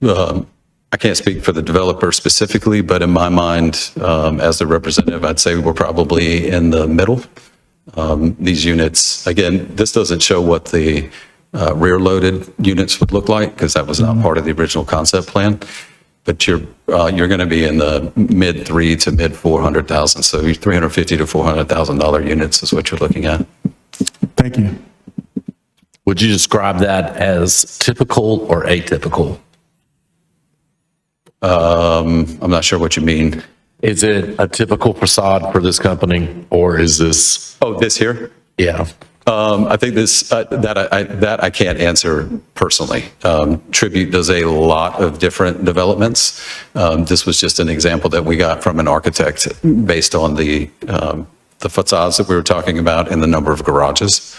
I can't speak for the developer specifically, but in my mind, as the representative, I'd say we're probably in the middle. These units, again, this doesn't show what the rear-loaded units would look like because that was not part of the original concept plan. But you're going to be in the mid $300,000 to mid $400,000, so $350,000 to $400,000 units is what you're looking at. Thank you. Would you describe that as typical or atypical? I'm not sure what you mean. Is it a typical facade for this company, or is this? Oh, this here? Yeah. I think this that I can't answer personally. Tribute does a lot of different developments. This was just an example that we got from an architect based on the facades that we were talking about and the number of garages.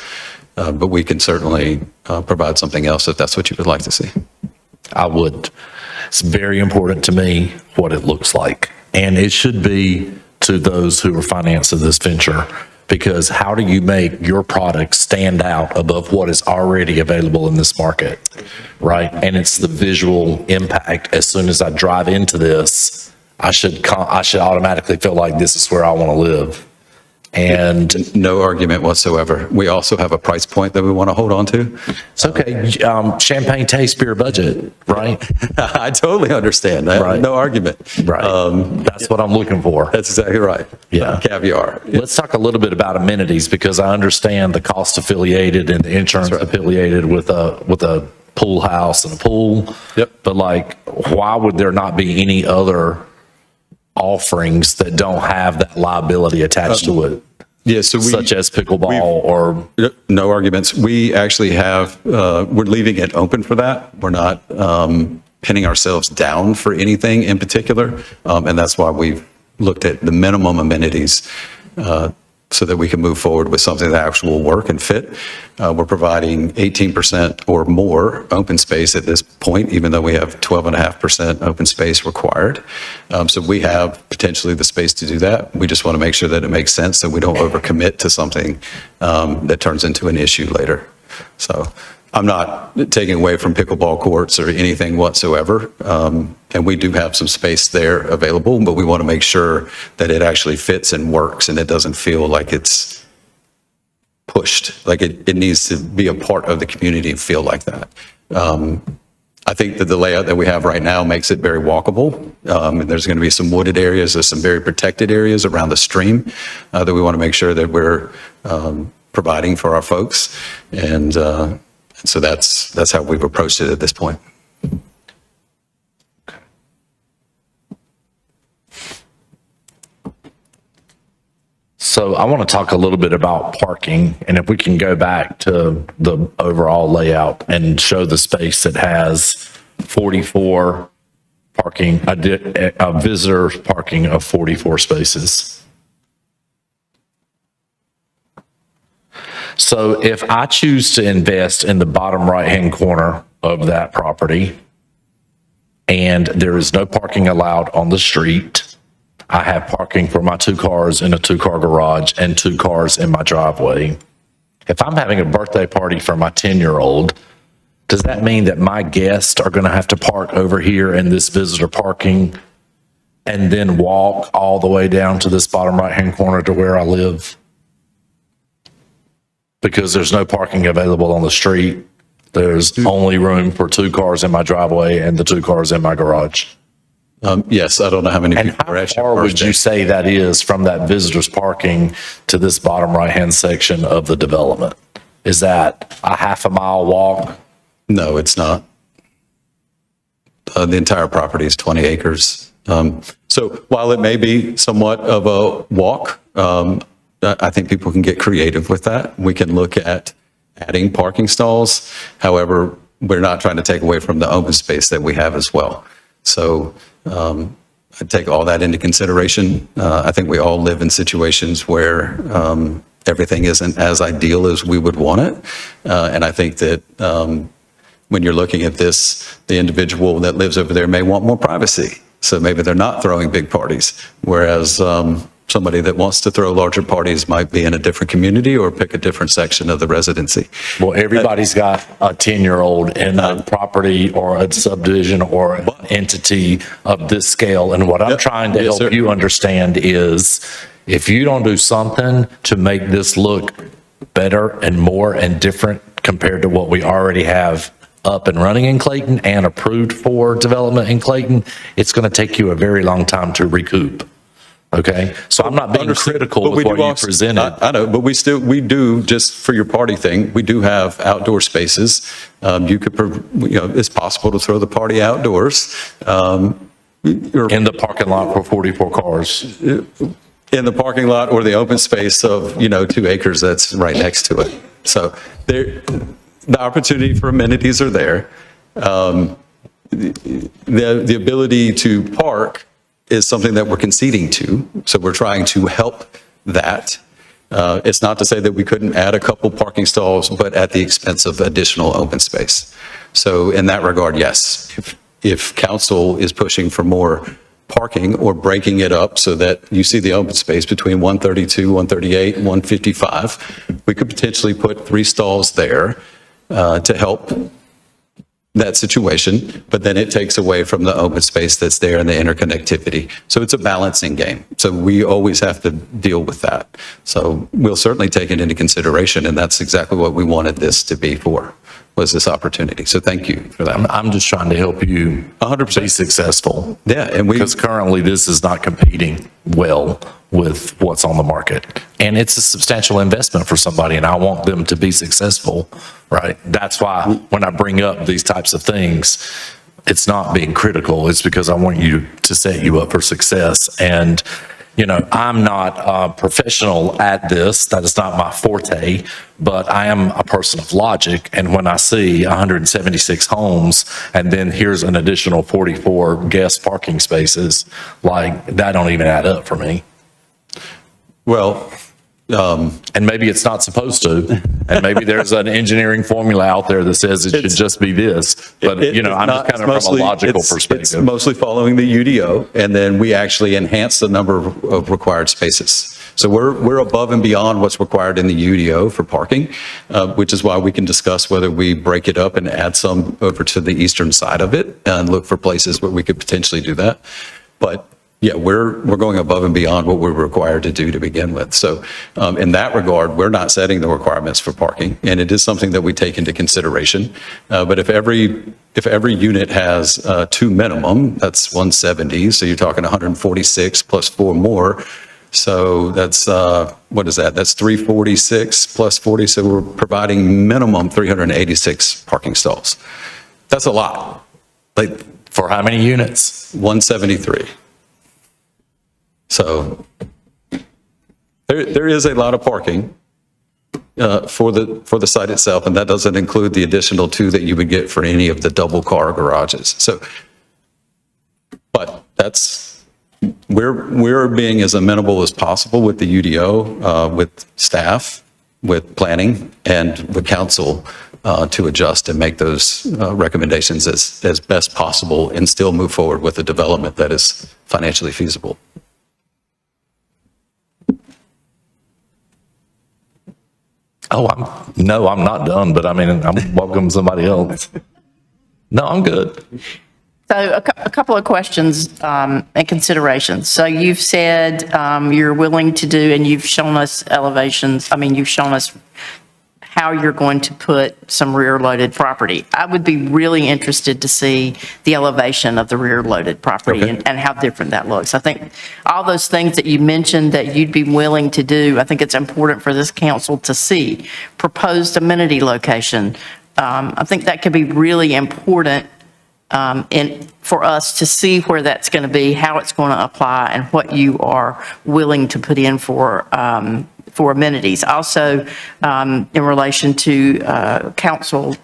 But we can certainly provide something else if that's what you would like to see. I would. It's very important to me what it looks like. And it should be to those who are financing this venture, because how do you make your product stand out above what is already available in this market, right? And it's the visual impact. As soon as I drive into this, I should automatically feel like this is where I want to live. And no argument whatsoever. We also have a price point that we want to hold on to. It's okay. Champagne tastes beer budget, right? I totally understand that. Right. No argument. Right. That's what I'm looking for. That's exactly right. Yeah. Caviar. Let's talk a little bit about amenities, because I understand the cost affiliated and the insurance affiliated with a pool house and a pool. Yep. But like, why would there not be any other offerings that don't have that liability attached to it? Yeah, so such as pickleball or no arguments. We actually have we're leaving it open for that. We're not pinning ourselves down for anything in particular, and that's why we've looked at the minimum amenities so that we can move forward with something that actually will work and fit. We're providing 18% or more open space at this point, even though we have 12.5% open space required. So we have potentially the space to do that. We just want to make sure that it makes sense, that we don't overcommit to something that turns into an issue later. So I'm not taking away from pickleball courts or anything whatsoever. And we do have some space there available, but we want to make sure that it actually fits and works and it doesn't feel like it's pushed. Like it needs to be a part of the community and feel like that. I think that the layout that we have right now makes it very walkable. And there's going to be some wooded areas, there's some very protected areas around the stream that we want to make sure that we're providing for our folks. And so that's how we've approached it at this point. So I want to talk a little bit about parking, and if we can go back to the overall layout and show the space that has 44 parking, a visitor parking of 44 spaces. So if I choose to invest in the bottom right-hand corner of that property, and there is no parking allowed on the street, I have parking for my 2 cars in a 2-car garage and 2 cars in my driveway. If I'm having a birthday party for my 10-year-old, does that mean that my guests are going to have to park over here in this visitor parking and then walk all the way down to this bottom right-hand corner to where I live? Because there's no parking available on the street. There's only room for 2 cars in my driveway and the 2 cars in my garage. Yes, I don't know how many And people are how actually. far would you say that is from that visitors parking to this bottom right-hand section of the development? Is that a half a mile walk? No, it's not. The entire property is 20 acres. So while it may be somewhat of a walk, I think people can get creative with that. We can look at adding parking stalls. However, we're not trying to take away from the open space that we have as well. So I take all that into consideration. I think we all live in situations where everything isn't as ideal as we would want it. And I think that when you're looking at this, the individual that lives over there may want more privacy. So maybe they're not throwing big parties, whereas somebody that wants to throw larger parties might be in a different community or pick a different section of the residency. Well, everybody's got a 10-year-old in a property or a subdivision or an entity of this scale. And what I'm trying to help you understand is if you don't do something to make this look better and more and different compared to what we already have up and running in Clayton and approved for development in Clayton, it's going to take you a very long time to recoup. Okay, so I'm not being critical with what you presented. I know, but we do, just for your party thing, we do have outdoor spaces. You could, it's possible to throw the party outdoors. In the parking lot for 44 cars. In the parking lot or the open space of, 2 acres that's right next to it. So the opportunity for amenities are there. The ability to park is something that we're conceding to. So we're trying to help that. It's not to say that we couldn't add a couple parking stalls, but at the expense of additional open space. So in that regard, yes, if council is pushing for more parking or breaking it up so that you see the open space between 132, 138, and 155, we could potentially put 3 stalls there to help that situation, but then it takes away from the open space that's there and the interconnectivity. So it's a balancing game. So we always have to deal with that. So we'll certainly take it into consideration, and that's exactly what we wanted this to be for, was this opportunity. So thank you for that. I'm just trying to help you 100% be successful. Yeah, and because currently this is not competing well with what's on the market. And it's a substantial investment for somebody, and I want them to be successful, right? That's why when I bring up these types of things, it's not being critical. It's because I want you to set you up for success. And, I'm not a professional at this. That is not my forte, but I am a person of logic. And when I see 176 homes, and then here's an additional 44 guest parking spaces, that don't even add up for me. Well, and maybe it's not supposed to, and maybe there's an engineering formula out there that says it should just be this. But I'm just kind of from a logical perspective. It's mostly following the UDO, and then we actually enhance the number of required spaces. So we're above and beyond what's required in the UDO for parking, which is why we can discuss whether we break it up and add some over to the eastern side of it and look for places where we could potentially do that. But yeah, we're going above and beyond what we're required to do to begin with. So in that regard, we're not setting the requirements for parking, and it is something that we take into consideration. But if every unit has 2 minimum, that's 170. So you're talking 146 plus 4 more. So that's, what is that? That's 346 plus 40. So we're providing minimum 386 parking stalls. That's a lot. For how many units? 173. So There is a lot of parking for the site itself, and that doesn't include the additional 2 that you would get for any of the double car garages. So, but we're being as amenable as possible with the UDO, with staff, with planning, and with council to adjust and make those recommendations as best possible and still move forward with a development that is financially feasible. Oh, I'm not done, but I mean, I'm welcome somebody else. No, I'm good. So a couple of questions and considerations. So you've said you're willing to do, and you've shown us elevations, you've shown us how you're going to put some rear-loaded property. I would be really interested to see the elevation of the rear-loaded property and how different that looks. I think all those things that you mentioned that you'd be willing to do, I think it's important for this council to see. Proposed amenity location. I think that could be really important for us to see where that's going to be, how it's going to apply, and what you are willing to put in for amenities. Also, in relation to Councilman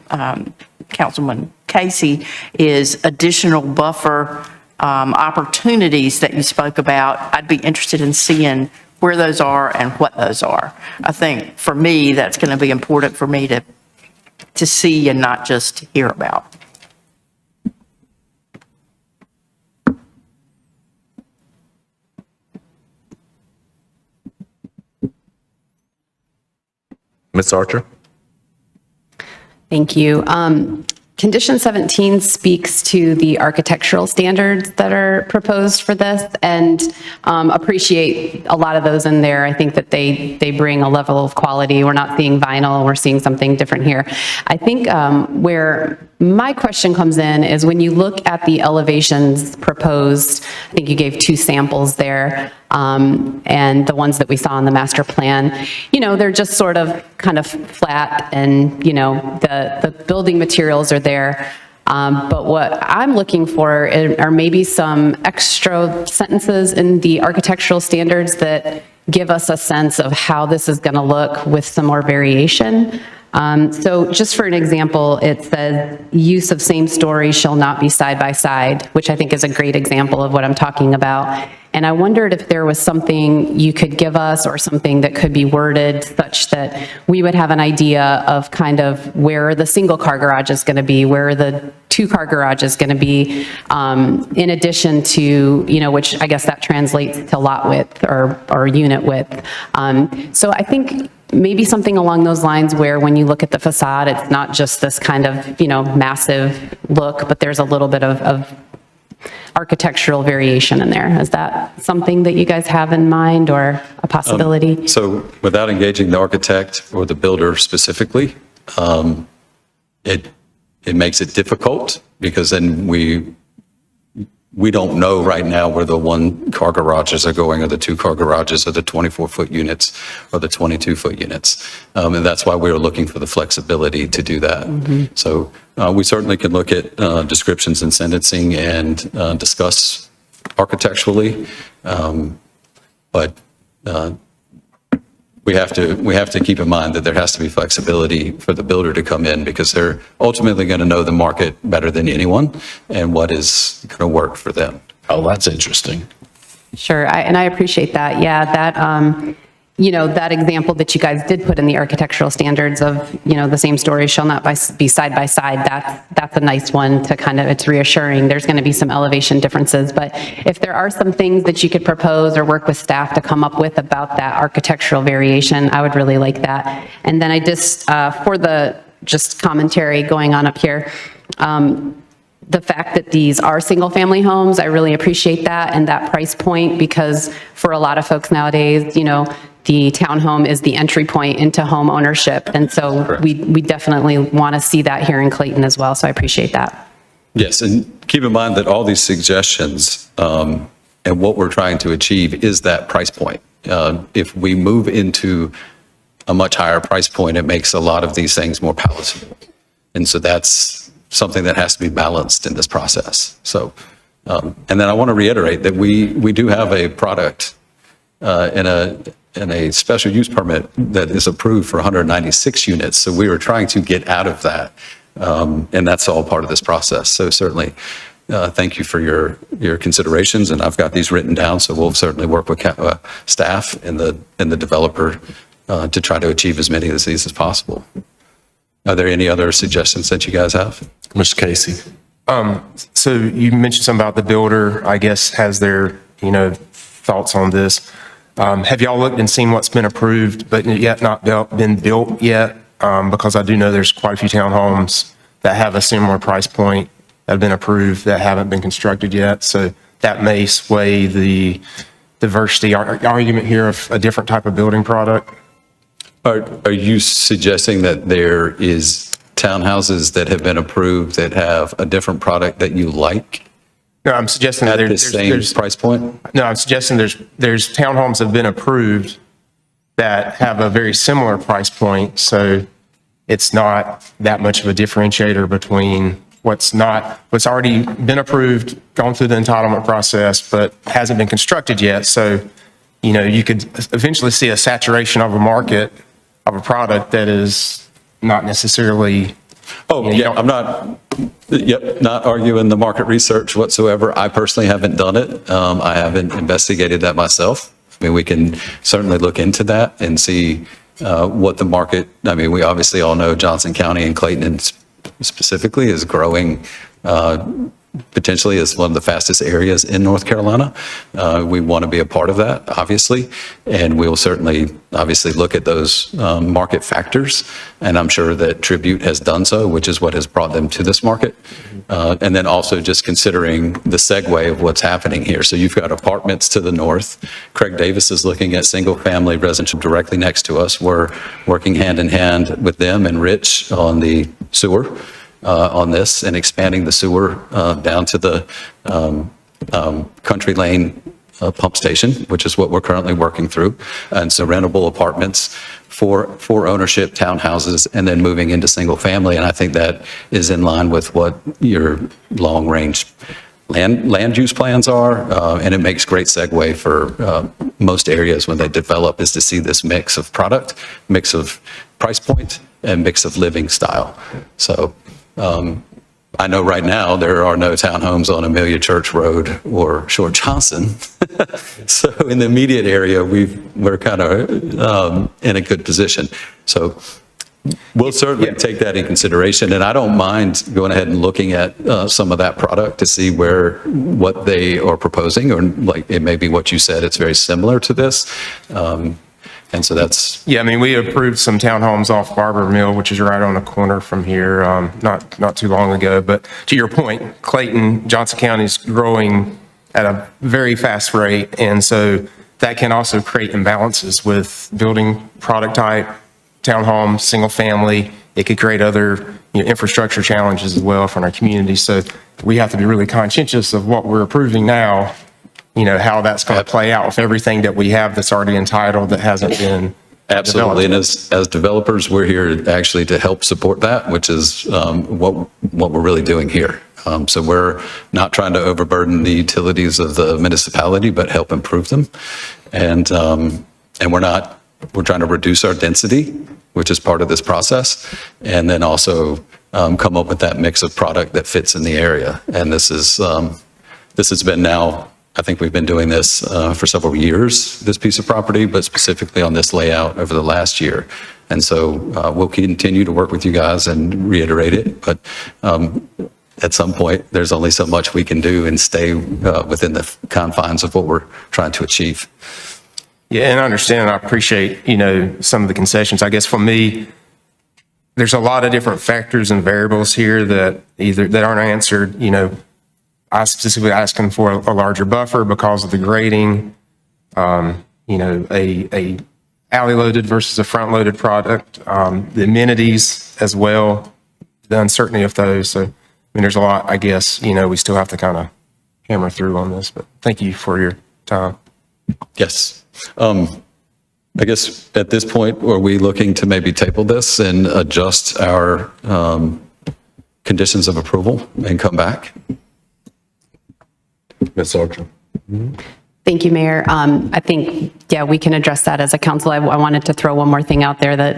Casey, is additional buffer opportunities that you spoke about. I'd be interested in seeing where those are and what those are. I think for me, that's going to be important for me to see and not just hear about. Ms. Archer? Thank you. Condition 17 speaks to the architectural standards that are proposed for this, and appreciate a lot of those in there. I think that they bring a level of quality. We're not seeing vinyl, we're seeing something different here. I think where my question comes in is when you look at the elevations proposed, I think you gave 2 samples there, and the ones that we saw in the master plan, they're just sort of kind of flat, and, the building materials are there. But what I'm looking for are maybe some extra sentences in the architectural standards that give us a sense of how this is going to look with some more variation. So just for an example, it says use of same story shall not be side by side, which I think is a great example of what I'm talking about. And I wondered if there was something you could give us or something that could be worded such that we would have an idea of kind of where the single car garage is going to be, where the 2-car garage is going to be, in addition to, which I guess that translates to lot width or unit width. So I think maybe something along those lines where when you look at the facade, it's not just this kind of, massive look, but there's a little bit of architectural variation in there. Is that something that you guys have in mind or a possibility? So without engaging the architect or the builder specifically, it makes it difficult because then we don't know right now where the 1-car garages are going, or the 2-car garages, or the 24-foot units, or the 22-foot units. And that's why we were looking for the flexibility to do that. Mm-hmm. So we certainly can look at descriptions and sentencing and discuss architecturally. But we have to keep in mind that there has to be flexibility for the builder to come in, because they're ultimately going to know the market better than anyone and what is going to work for them. Oh, that's interesting. Sure, and I appreciate that. Yeah, that, that example that you guys did put in the architectural standards of, the same story shall not be side by side, that's a nice one to kind of, it's reassuring. There's going to be some elevation differences, but if there are some things that you could propose or work with staff to come up with about that architectural variation, I would really like that. And then I just, for the just commentary going on up here, the fact that these are single-family homes, I really appreciate that and that price point, because for a lot of folks nowadays, the townhome is the entry point into home ownership. And so we definitely want to see that here in Clayton as well. So I appreciate that. Yes, and keep in mind that all these suggestions and what we're trying to achieve is that price point. If we move into a much higher price point, it makes a lot of these things more palatable. And so that's something that has to be balanced in this process. So, and then I want to reiterate that we do have a product in in a special use permit that is approved for 196 units. So we were trying to get out of that. And that's all part of this process. So certainly, thank you for your considerations, and I've got these written down, so we'll certainly work with staff and the developer to try to achieve as many of these as possible. Are there any other suggestions that you guys have? Mr. Casey? So you mentioned something about the builder, I guess, has their, thoughts on this. Have y'all looked and seen what's been approved, but yet not been built yet? Because I do know there's quite a few townhomes that have a similar price point that have been approved that haven't been constructed yet. So that may sway the diversity argument here of a different type of building product. Are you suggesting that there is townhouses that have been approved that have a different product that you like? No, I'm suggesting at that the same price point? No, I'm suggesting there's townhomes that have been approved that have a very similar price point. So it's not that much of a differentiator between what's already been approved, gone through the entitlement process, but hasn't been constructed yet. So, you could eventually see a saturation of a market of a product that is not necessarily. I'm not arguing the market research whatsoever. I personally haven't done it. I haven't investigated that myself. I mean, we can certainly look into that and see what the market, we obviously all know Johnson County and Clayton specifically is growing potentially as one of the fastest areas in North Carolina. We want to be a part of that, obviously, and we'll certainly obviously look at those market factors, and I'm sure that Tribute has done so, which is what has brought them to this market. And then also just considering the segue of what's happening here. So you've got apartments to the north. Craig Davis is looking at single-family residential directly next to us. We're working hand in hand with them and Rich on the sewer. On this and expanding the sewer down to the Country Lane pump station, which is what we're currently working through. And so rentable apartments for ownership, townhouses, and then moving into single family. And I think that is in line with what your long range land use plans are. And it makes great segue for most areas when they develop, is to see this mix of product, mix of price point, and mix of living style. So I know right now there are no townhomes on Amelia Church Road or Short Johnson. So in the immediate area, we're kind of in a good position. So we'll certainly take that in consideration. And I don't mind going ahead and looking at some of that product to see what they are proposing, or like it may be what you said, it's very similar to this. And so that's. Yeah, we approved some townhomes off Barber Mill, which is right on the corner from here, not too long ago. But to your point, Clayton, Johnson County is growing at a very fast rate. And so that can also create imbalances with building product type, townhome, single family. It could create other infrastructure challenges as well for our community. So we have to be really conscientious of what we're approving now, how that's going to play out with everything that we have that's already entitled that hasn't been. Absolutely. And as developers, we're here actually to help support that, which is what we're really doing here. So we're not trying to overburden the utilities of the municipality, but help improve them. And we're trying to reduce our density, which is part of this process. And then also come up with that mix of product that fits in the area. And this has been now, I think we've been doing this for several years, this piece of property, but specifically on this layout over the last year. And so we'll continue to work with you guys and reiterate it. But at some point, there's only so much we can do and stay within the confines of what we're trying to achieve. Yeah, and I understand and I appreciate, some of the concessions. I guess for me, there's a lot of different factors and variables here that aren't answered. I specifically asking for a larger buffer because of the grading, a alley loaded versus a front loaded product, the amenities as well, the uncertainty of those. So, there's a lot, I guess, we still have to kind of hammer through on this, but thank you for your time. Yes. I guess at this point, are we looking to maybe table this and adjust our conditions of approval and come back? Ms. Archer. Thank you, Mayor. I think, yeah, we can address that as a council. I wanted to throw one more thing out there that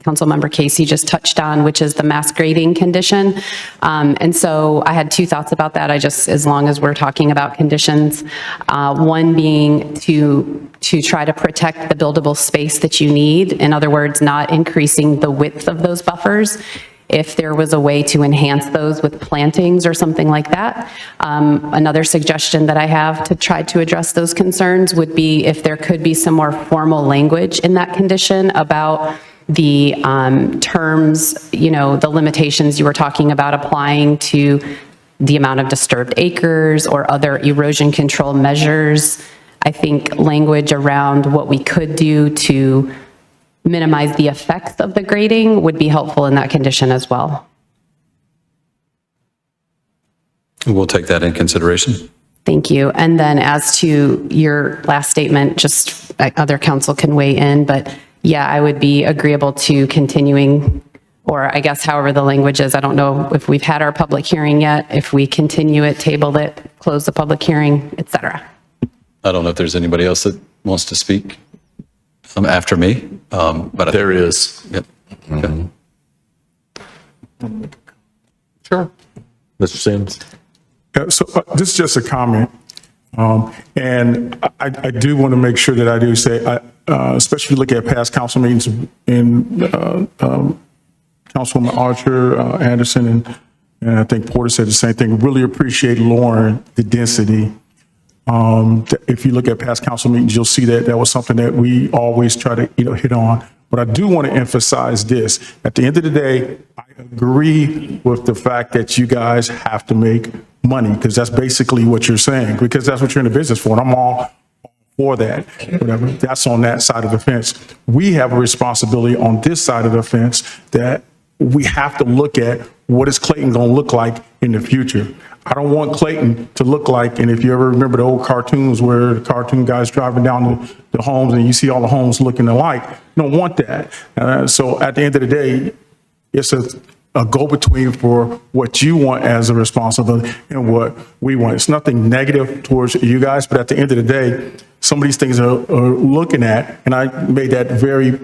Councilmember Casey just touched on, which is the mass grading condition. And so I had two thoughts about that. As long as we're talking about conditions, one being to try to protect the buildable space that you need. In other words, not increasing the width of those buffers. If there was a way to enhance those with plantings or something like that. Another suggestion that I have to try to address those concerns would be if there could be some more formal language in that condition about the terms, the limitations you were talking about applying to the amount of disturbed acres or other erosion control measures. I think language around what we could do to minimize the effects of the grading would be helpful in that condition as well. We'll take that in consideration. Thank you. And then as to your last statement, just other council can weigh in, but yeah, I would be agreeable to continuing, or I guess however the language is. I don't know if we've had our public hearing yet, if we continue it, table it, close the public hearing, et cetera. I don't know if there's anybody else that wants to speak after me, but There is. Yep. Sure. Mr. Sims? Yeah, so this is just a comment. And I do want to make sure that I do say, especially look at past council meetings in Councilwoman Archer, Anderson, and I think Porter said the same thing. Really appreciate, Lauren, the density. If you look at past council meetings, you'll see that that was something that we always try to hit on. But I do want to emphasize this. At the end of the day, I agree with the fact that you guys have to make money, because that's basically what you're saying, because that's what you're in the business for. And I'm all for that. Whatever. That's on that side of the fence. We have a responsibility on this side of the fence that we have to look at what is Clayton going to look like in the future. I don't want Clayton to look like, and if you ever remember the old cartoons where the cartoon guys driving down the homes and you see all the homes looking alike, you don't want that. So at the end of the day, it's a go-between for what you want as a responsibility and what we want. It's nothing negative towards you guys, but at the end of the day, some of these things are looking at, and I made that very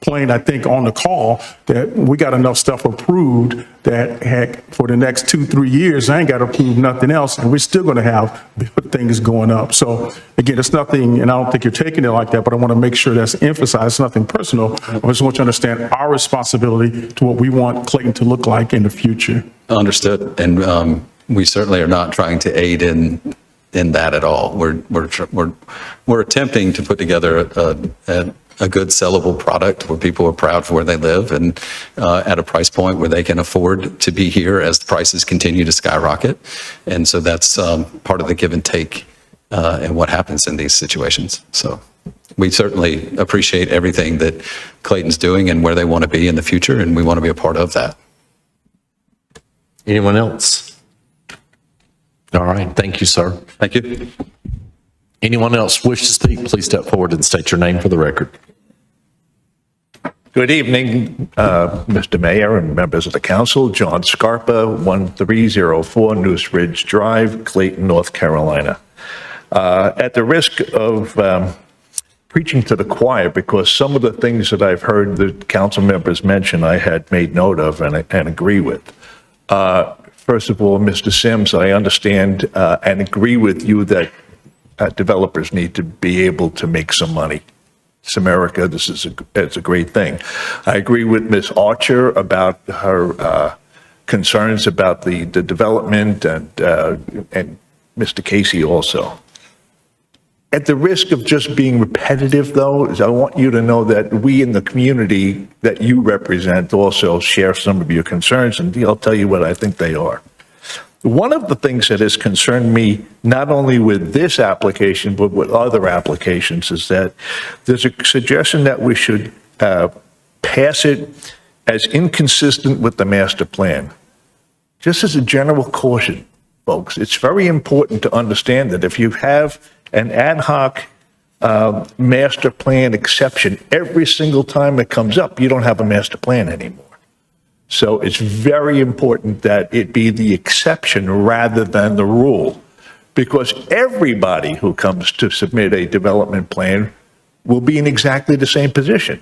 plain, I think, on the call, that we got enough stuff approved that, heck, for the next 2-3 years, I ain't got to approve nothing else, and we're still going to have things going up. So again, it's nothing, and I don't think you're taking it like that, but I want to make sure that's emphasized. It's nothing personal. I just want you to understand our responsibility to what we want Clayton to look like in the future. Understood. And we certainly are not trying to aid in that at all. We're attempting to put together a good sellable product where people are proud for where they live and at a price point where they can afford to be here as the prices continue to skyrocket. And so that's part of the give and take and what happens in these situations. So we certainly appreciate everything that Clayton's doing and where they want to be in the future, and we want to be a part of that. Anyone else? All right. Thank you, sir. Thank you. Anyone else wish to speak, please step forward and state your name for the record. Good evening, Mr. Mayor and members of the council. John Scarpa, 1304 News Ridge Drive, Clayton, North Carolina. At the risk of preaching to the choir, because some of the things that I've heard the council members mention, I had made note of and agree with. First of all, Mr. Sims, I understand and agree with you that developers need to be able to make some money. It's America. It's a great thing. I agree with Ms. Archer about her concerns about the development, and Mr. Casey also. At the risk of just being repetitive, though, is I want you to know that we in the community that you represent also share some of your concerns, and I'll tell you what I think they are. One of the things that has concerned me, not only with this application, but with other applications, is that there's a suggestion that we should pass it as inconsistent with the master plan. Just as a general caution, folks, it's very important to understand that if you have an ad hoc master plan exception every single time it comes up, you don't have a master plan anymore. So it's very important that it be the exception rather than the rule, because everybody who comes to submit a development plan will be in exactly the same position.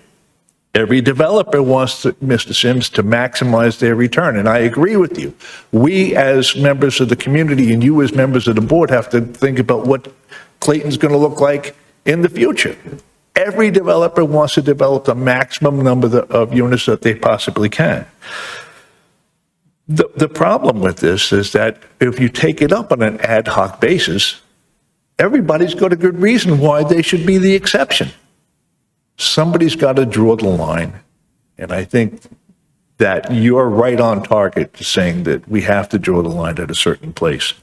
Every developer wants to, Mr. Sims, to maximize their return, and I agree with you. We, as members of the community, and you as members of the board, have to think about what Clayton's going to look like in the future. Every developer wants to develop the maximum number of units that they possibly can. The problem with this is that if you take it up on an ad hoc basis, everybody's got a good reason why they should be the exception. Somebody's got to draw the line, and I think that you're right on target to saying that we have to draw the line at a certain place.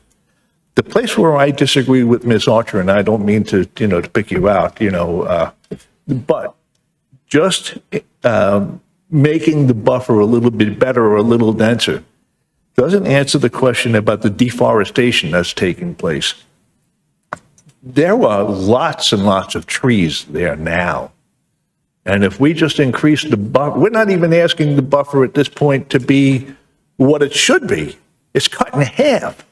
The place where I disagree with Ms. Archer, and I don't mean to, to pick you out, but just making the buffer a little bit better or a little denser doesn't answer the question about the deforestation that's taking place. There are lots and lots of trees there now. And if we just increase the buffer, we're not even asking the buffer at this point to be what it should be. It's cut in half.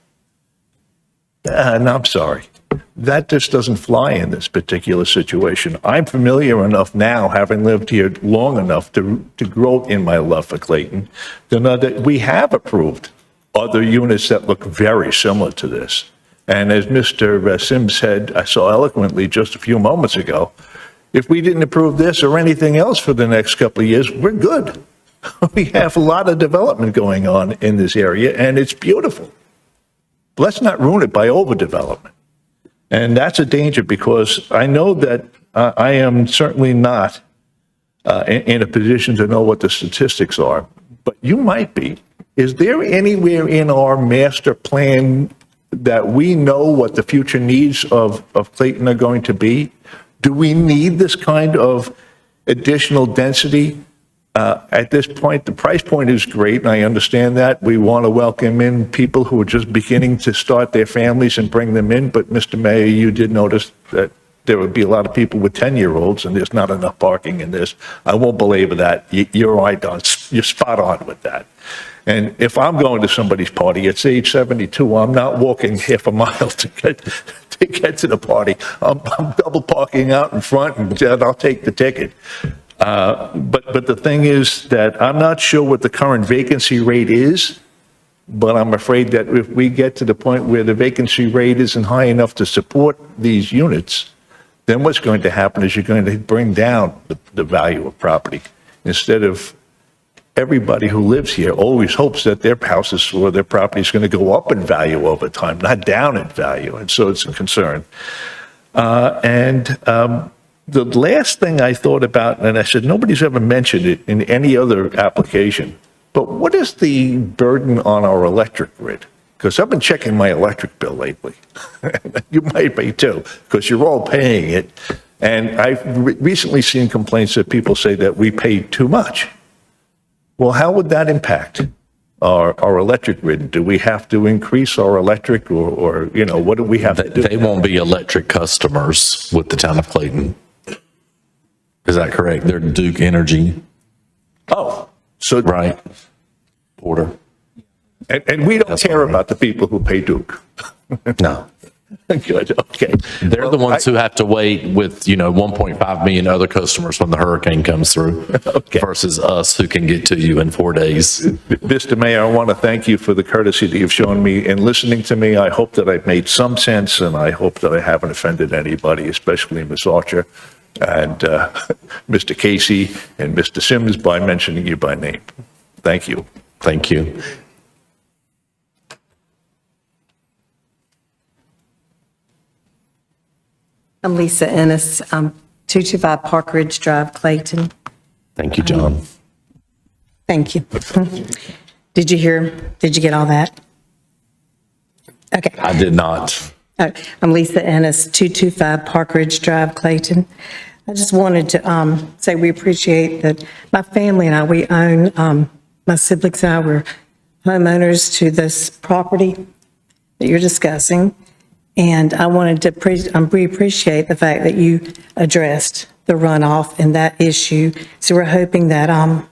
And I'm sorry, that just doesn't fly in this particular situation. I'm familiar enough now, having lived here long enough to grow in my love for Clayton, to know that we have approved other units that look very similar to this. And as Mr. Sims said, I saw eloquently just a few moments ago, if we didn't approve this or anything else for the next couple of years, we're good. We have a lot of development going on in this area, and it's beautiful. Let's not ruin it by overdevelopment. And that's a danger, because I know that I am certainly not in a position to know what the statistics are, but you might be. Is there anywhere in our master plan that we know what the future needs of Clayton are going to be? Do we need this kind of additional density? At this point, the price point is great, and I understand that. We want to welcome in people who are just beginning to start their families and bring them in. But, Mr. Mayor, you did notice that there would be a lot of people with 10-year-olds, and there's not enough parking in this. I won't belabor that. You're right on. You're spot on with that. And if I'm going to somebody's party, it's age 72, I'm not walking half a mile to get to the party. I'm double parking out in front, and I'll take the ticket. But the thing is that I'm not sure what the current vacancy rate is, but I'm afraid that if we get to the point where the vacancy rate isn't high enough to support these units, then what's going to happen is you're going to bring down the value of property. Instead of everybody who lives here always hopes that their houses or their property is going to go up in value over time, not down in value. And so it's a concern. The last thing I thought about, and I said, nobody's ever mentioned it in any other application, but what is the burden on our electric grid? Because I've been checking my electric bill lately. You might be too, because you're all paying it. And I've recently seen complaints that people say that we pay too much. Well, how would that impact our electric grid? Do we have to increase our electric, or what do we have to do? They won't be electric customers with the town of Clayton. Is that correct? They're Duke Energy. Oh, so. Right. Porter. And we don't care about the people who pay Duke. No. Good, okay. They're the ones who have to wait with, 1.5 million other customers when the hurricane comes through, versus us who can get to you in 4 days. Mr. Mayor, I want to thank you for the courtesy that you've shown me in listening to me. I hope that I've made some sense, and I hope that I haven't offended anybody, especially Ms. Archer and Mr. Casey and Mr. Sims, by mentioning you by name. Thank you. Thank you. I'm Lisa Ennis, 225 Park Ridge Drive, Clayton. Thank you, John. Thank you. Did you get all that? Okay. I did not. I'm Lisa Ennis, 225 Park Ridge Drive, Clayton. I just wanted to say we appreciate that my family and I, we own, my siblings and I were homeowners to this property that you're discussing. And I wanted to we appreciate the fact that you addressed the runoff and that issue. So we're hoping that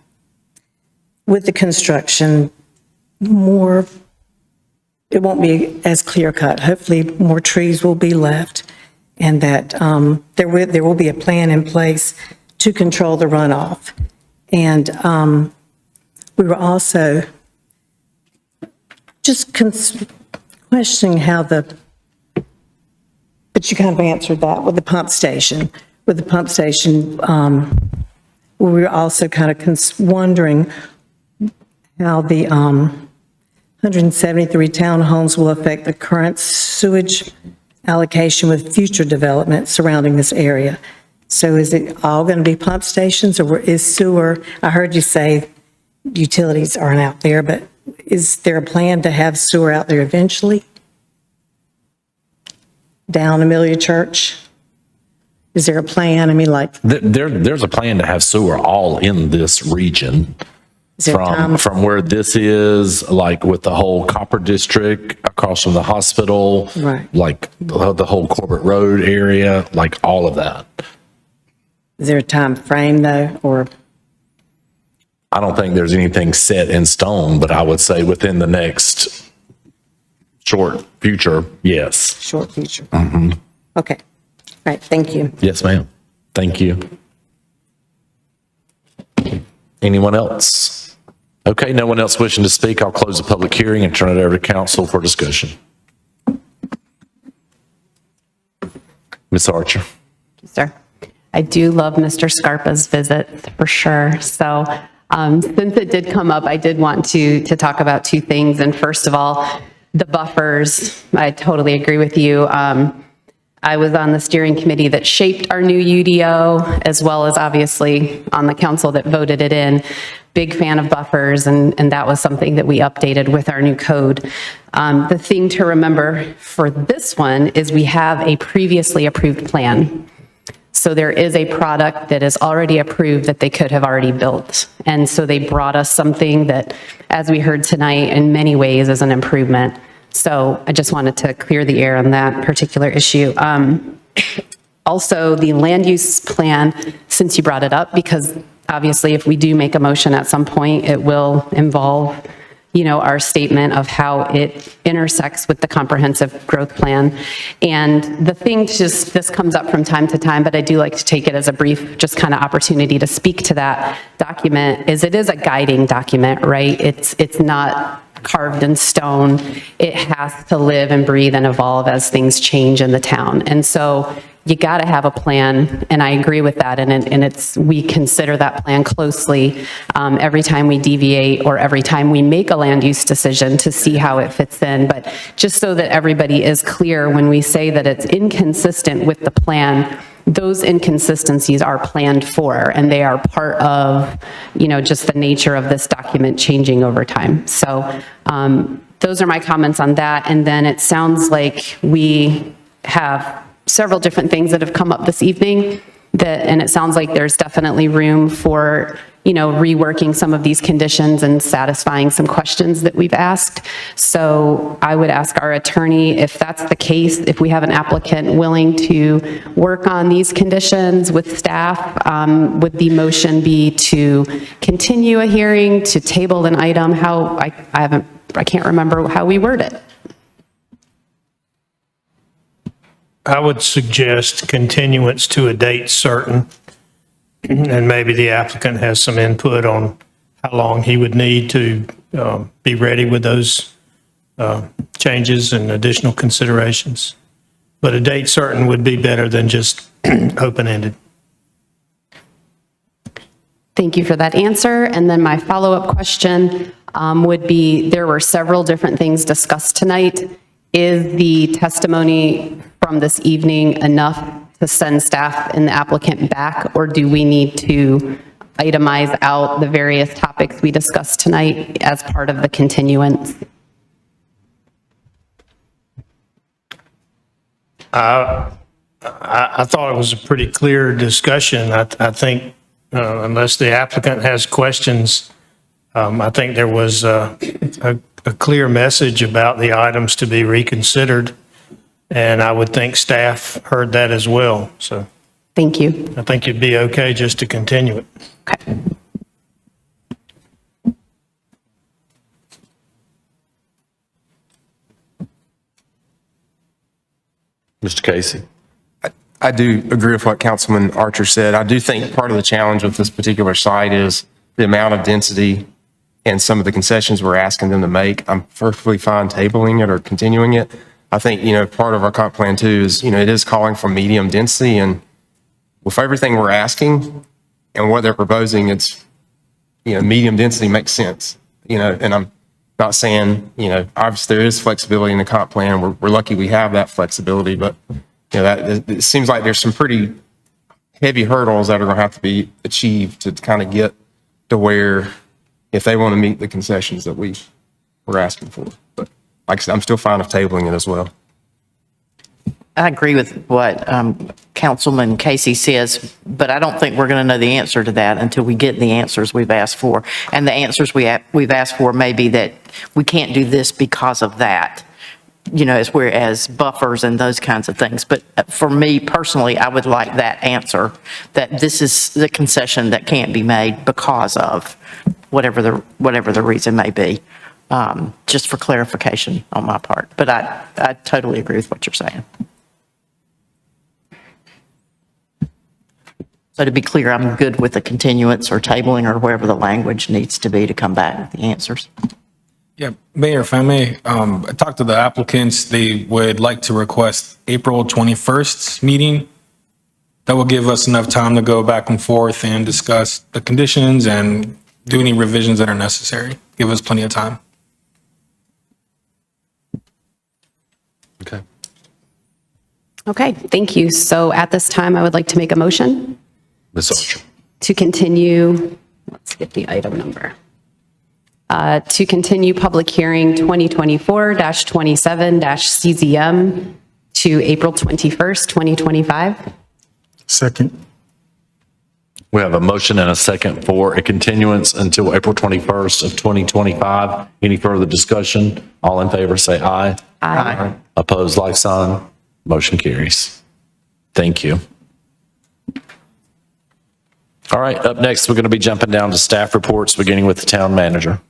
with the construction, more it won't be as clear cut. Hopefully, more trees will be left, and that there will be a plan in place to control the runoff. And we were also just questioning how but you kind of answered that with the pump station. With the pump station, we were also kind of wondering how the 173 townhomes will affect the current sewage allocation with future development surrounding this area. So is it all going to be pump stations, or is sewer? I heard you say utilities aren't out there, but is there a plan to have sewer out there eventually? Down Amelia Church? Is there a plan? I mean, like, There's a plan to have sewer all in this region. From where this is, like with the whole Copper District across from the hospital, right? Like the whole Corbett Road area, like all of that. Is there a time frame though, or? I don't think there's anything set in stone, but I would say within the next short future, yes. Short future. Mm-hmm. Okay. All right. Thank you. Yes, ma'am. Thank you. Anyone else? Okay, no one else wishing to speak. I'll close the public hearing and turn it over to council for discussion. Ms. Archer. Sir, I do love Mr. Scarpa's visit for sure. So since it did come up, I did want to talk about two things. And first of all, the buffers. I totally agree with you. I was on the steering committee that shaped our new UDO, as well as obviously on the council that voted it in. Big fan of buffers, and that was something that we updated with our new code. The thing to remember for this one is we have a previously approved plan. So there is a product that is already approved that they could have already built. And so they brought us something that, as we heard tonight, in many ways is an improvement. So I just wanted to clear the air on that particular issue. Also, the land use plan, since you brought it up, because obviously if we do make a motion at some point, it will involve, our statement of how it intersects with the comprehensive growth plan. And the thing, this comes up from time to time, but I do like to take it as a brief, just kind of opportunity to speak to that document, is it is a guiding document, right? It's not carved in stone. It has to live and breathe and evolve as things change in the town. And so you got to have a plan, and I agree with that. And we consider that plan closely every time we deviate or every time we make a land use decision to see how it fits in. But just so that everybody is clear, when we say that it's inconsistent with the plan, those inconsistencies are planned for, and they are part of, just the nature of this document changing over time. So those are my comments on that. And then it sounds like we have several different things that have come up this evening and it sounds like there's definitely room for, reworking some of these conditions and satisfying some questions that we've asked. So I would ask our attorney, if that's the case, if we have an applicant willing to work on these conditions with staff, would the motion be to continue a hearing, to table an item? How, I can't remember how we word it. I would suggest continuance to a date certain, and maybe the applicant has some input on how long he would need to be ready with those changes and additional considerations. But a date certain would be better than just open-ended. Thank you for that answer. And then my follow-up question would be, there were several different things discussed tonight. Is the testimony from this evening enough to send staff and the applicant back, or do we need to itemize out the various topics we discussed tonight as part of the continuance? I thought it was a pretty clear discussion. I think unless the applicant has questions, I think there was a clear message about the items to be reconsidered, and I would think staff heard that as well. So thank you. I think it'd be okay just to continue it. Okay. Mr. Casey? I do agree with what Councilman Archer said. I do think part of the challenge with this particular site is the amount of density and some of the concessions we're asking them to make. I'm perfectly fine tabling it or continuing it. I think, part of our comp plan too is, it is calling for medium density, and with everything we're asking and what they're proposing, it's, medium density makes sense, and I'm not saying, obviously there is flexibility in the comp plan. We're lucky we have that flexibility, but that it seems like there's some pretty heavy hurdles that are going to have to be achieved to kind of get to where, if they want to meet the concessions that we're asking for. But like I said, I'm still fine with tabling it as well. I agree with what Councilman Casey says, but I don't think we're going to know the answer to that until we get the answers we've asked for. And the answers we've asked for may be that we can't do this because of that, as buffers and those kinds of things. But for me personally, I would like that answer, that this is the concession that can't be made because of whatever the reason may be, just for clarification on my part. But I totally agree with what you're saying. So to be clear, I'm good with the continuance or tabling or wherever the language needs to be to come back with the answers. Yeah, Mayor, if I may, I talked to the applicants. They would like to request April 21st meeting. That will give us enough time to go back and forth and discuss the conditions and do any revisions that are necessary. Give us plenty of time. Okay. Okay, thank you. So at this time, I would like to make a motion Ms. Archer. to continue, let's get the item number. To continue public hearing 2024-27-CZM to April 21st, 2025. Second. We have a motion and a second for a continuance until April 21st of 2025. Any further discussion? All in favor, say aye. Aye. Opposed, like sign. Motion carries. Thank you. All right, up next, we're going to be jumping down to staff reports, beginning with the town manager.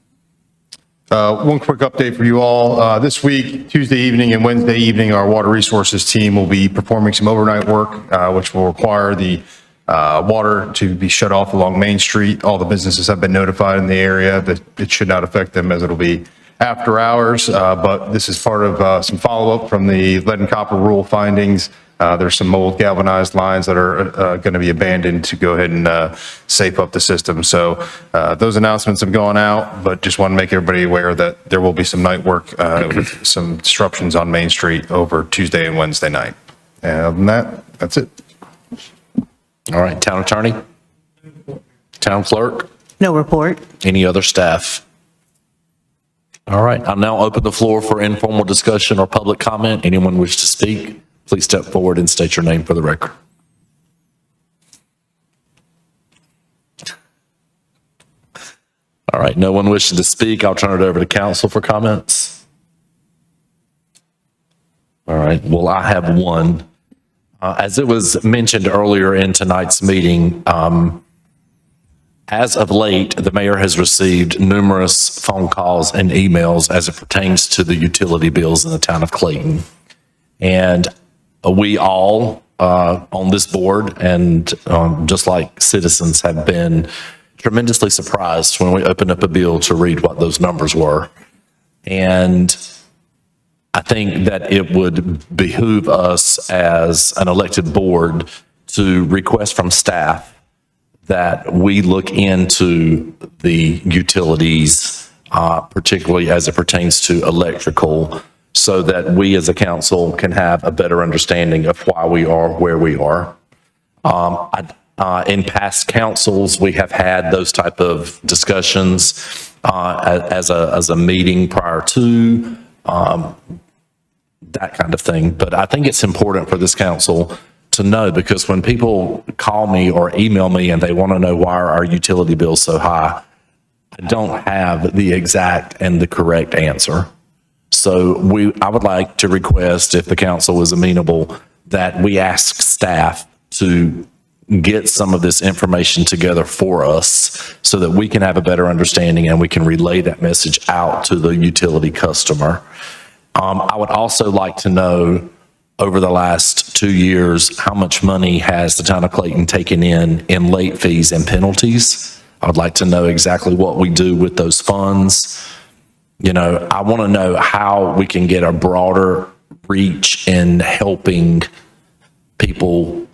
One quick update for you all. This week, Tuesday evening and Wednesday evening, our water resources team will be performing some overnight work, which will require the water to be shut off along Main Street. All the businesses have been notified in the area that it should not affect them, as it'll be after hours. But this is part of some follow-up from the lead and copper rule findings. There's some mold galvanized lines that are going to be abandoned to go ahead and safe up the system. So those announcements have gone out, but just want to make everybody aware that there will be some night work with some disruptions on Main Street over Tuesday and Wednesday night. And other than that, that's it. All right, town attorney? Town clerk? No report. Any other staff? All right, I'll now open the floor for informal discussion or public comment. Anyone wish to speak? Please step forward and state your name for the record. All right, no one wishing to speak. I'll turn it over to council for comments. All right, well, I have one. As it was mentioned earlier in tonight's meeting, as of late, the mayor has received numerous phone calls and emails as it pertains to the utility bills in the town of Clayton. And we all on this board and just like citizens have been tremendously surprised when we opened up a bill to read what those numbers were. And I think that it would behoove us as an elected board to request from staff that we look into the utilities, particularly as it pertains to electrical, so that we as a council can have a better understanding of why we are where we are. In past councils, we have had those type of discussions as a meeting prior to that kind of thing. But I think it's important for this council to know, because when people call me or email me and they want to know why are our utility bills so high, I don't have the exact and the correct answer. So I would like to request, if the council is amenable, that we ask staff to get some of this information together for us so that we can have a better understanding and we can relay that message out to the utility customer. I would also like to know over the last 2 years, how much money has the town of Clayton taken in late fees and penalties? I would like to know exactly what we do with those funds. You know, I want to know how we can get a broader reach in helping people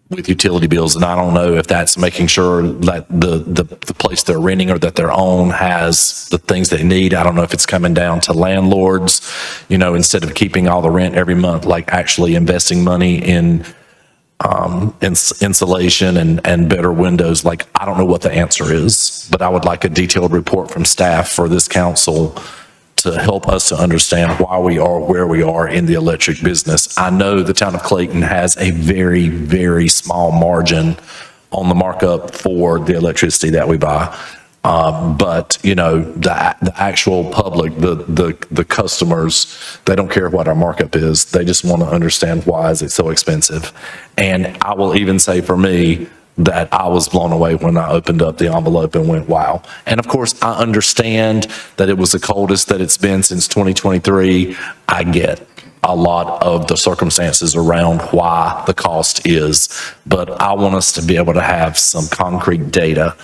with utility bills. And I don't know if that's making sure that the place they're renting or that they're on has the things they need. I don't know if it's coming down to landlords, you know, instead of keeping all the rent every month, like actually investing money in insulation and better windows. Like, I don't know what the answer is, but I would like a detailed report from staff for this council to help us to understand why we are where we are in the electric business. I know the town of Clayton has a very, very small margin on the markup for the electricity that we buy. But, you know, the actual public, the customers, they don't care what our markup is. They just want to understand why is it so expensive. And I will even say for me, that I was blown away when I opened up the envelope and went, wow. And of course, I understand that it was the coldest that it's been since 2023. I get a lot of the circumstances around why the cost is, but I want us to be able to have some concrete data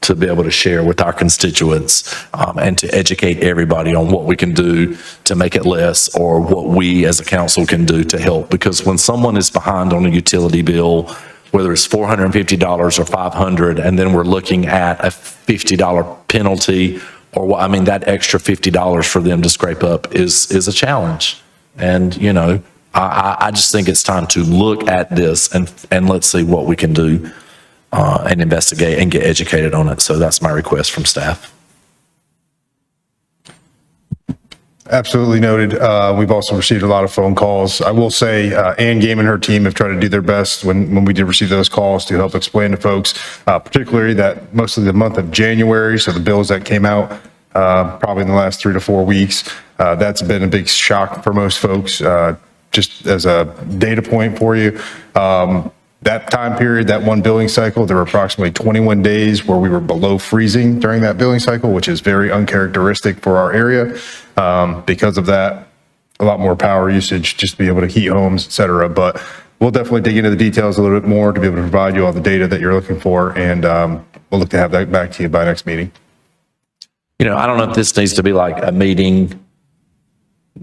to be able to share with our constituents and to educate everybody on what we can do to make it less, or what we as a council can do to help. Because when someone is behind on a utility bill, whether it's $450 or $500, and then we're looking at a $50 penalty, or what, I mean, that extra $50 for them to scrape up is a challenge. And, you know, I just think it's time to look at this and let's see what we can do and investigate and get educated on it. So that's my request from staff. Absolutely noted. We've also received a lot of phone calls. I will say Ann Game and her team have tried to do their best when we did receive those calls to help explain to folks, particularly that mostly the month of January, so the bills that came out probably in the last 3 to 4 weeks, that's been a big shock for most folks. Just as a data point for you, that time period, that one billing cycle, there were approximately 21 days where we were below freezing during that billing cycle, which is very uncharacteristic for our area. Because of that, a lot more power usage just to be able to heat homes, et cetera. But we'll definitely dig into the details a little bit more to be able to provide you all the data that you're looking for. And we'll look to have that back to you by next meeting. You know, I don't know if this needs to be like a meeting,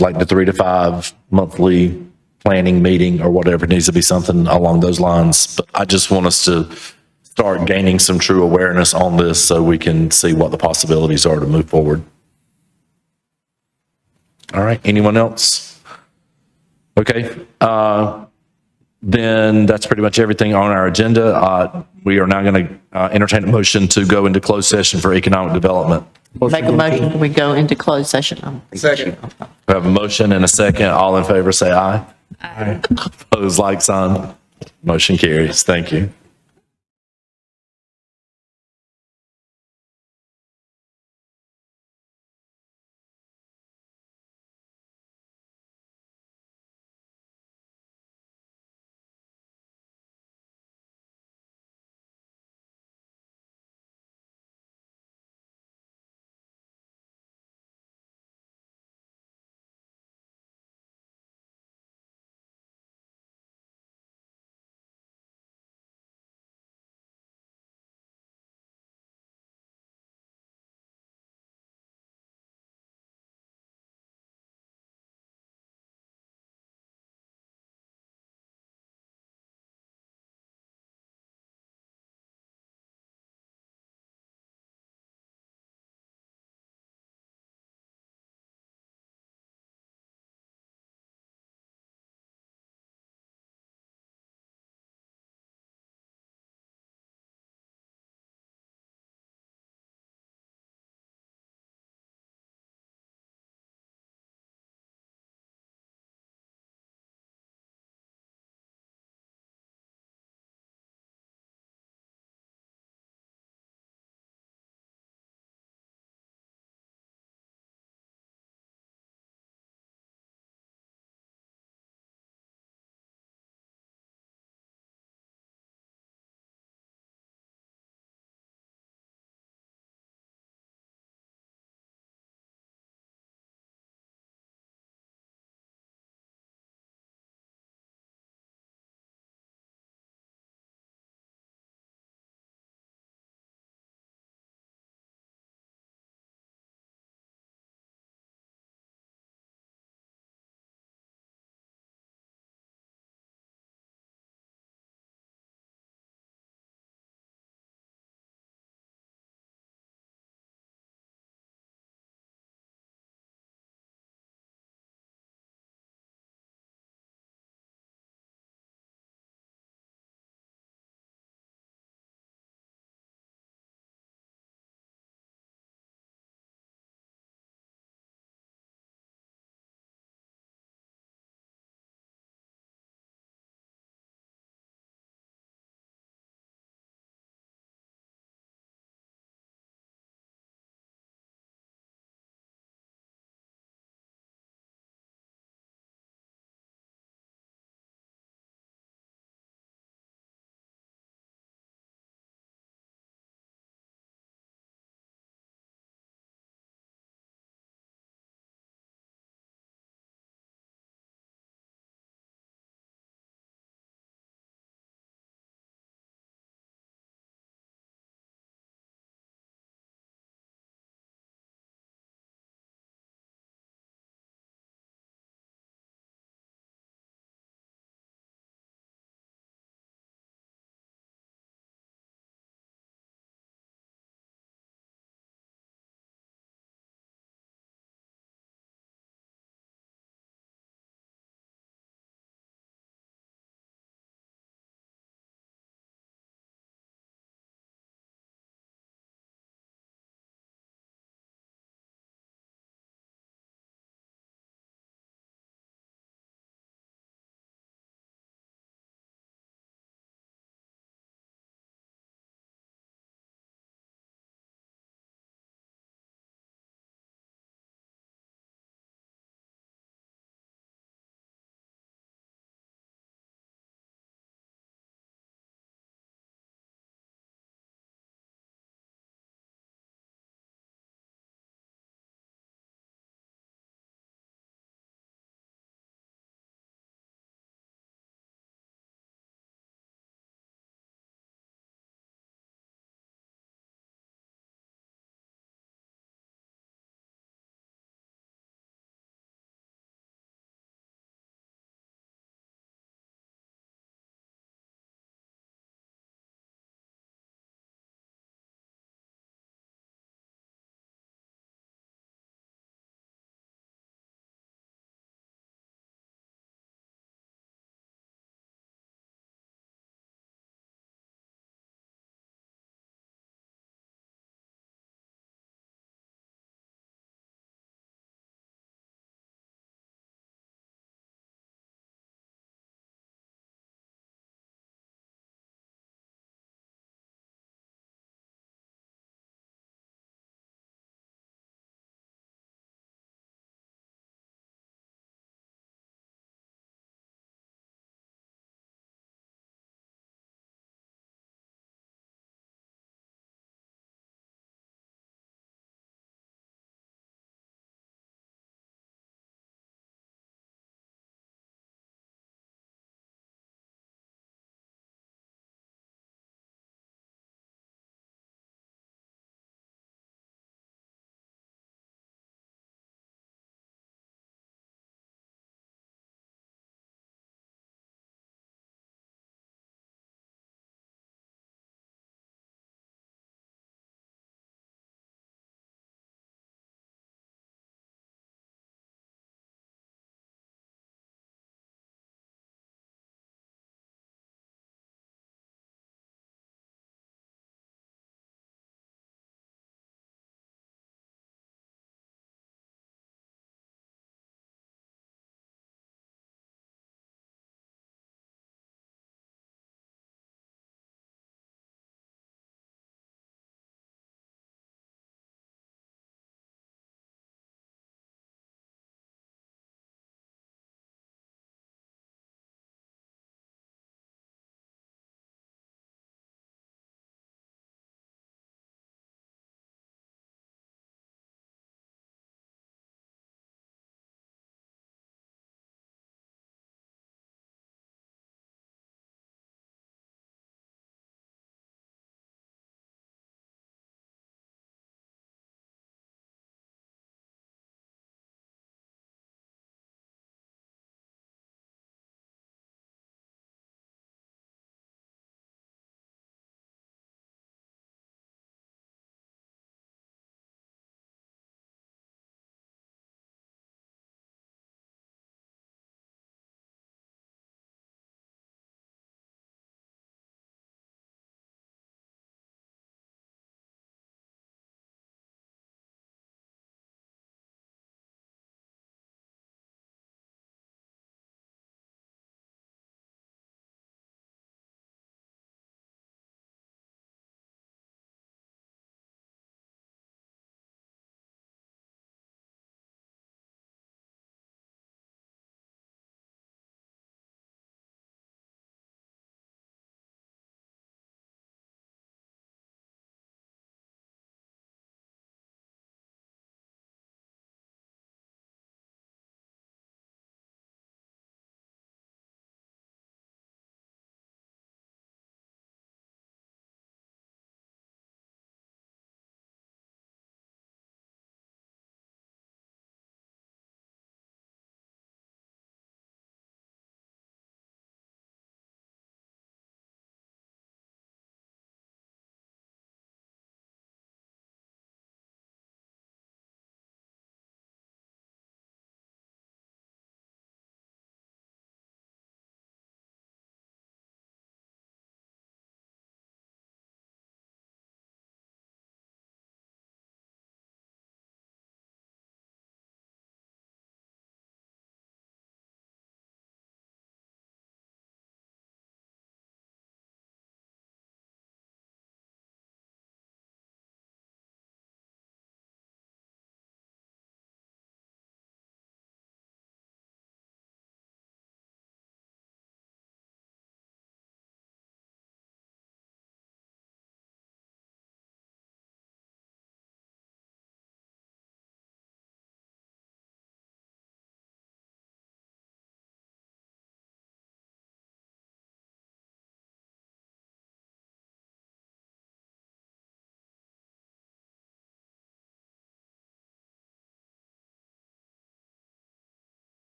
like the 3 to 5 monthly planning meeting or whatever. It needs to be something along those lines. But I just want us to start gaining some true awareness on this so we can see what the possibilities are to move forward. All right, anyone else? Okay, then that's pretty much everything on our agenda. We are now going to entertain a motion to go into closed session for economic development. Make a motion, we go into closed session. Second. We have a motion and a second. All in favor, say aye. Aye. Opposed, like sign. Motion carries. Thank you.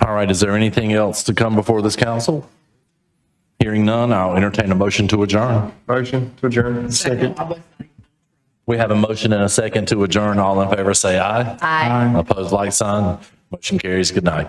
All right, is there anything else to come before this council? Hearing none, I'll entertain a motion to adjourn. Motion to adjourn. Second. We have a motion and a second to adjourn. All in favor, say aye. Aye. Opposed, like sign. Motion carries. Good night.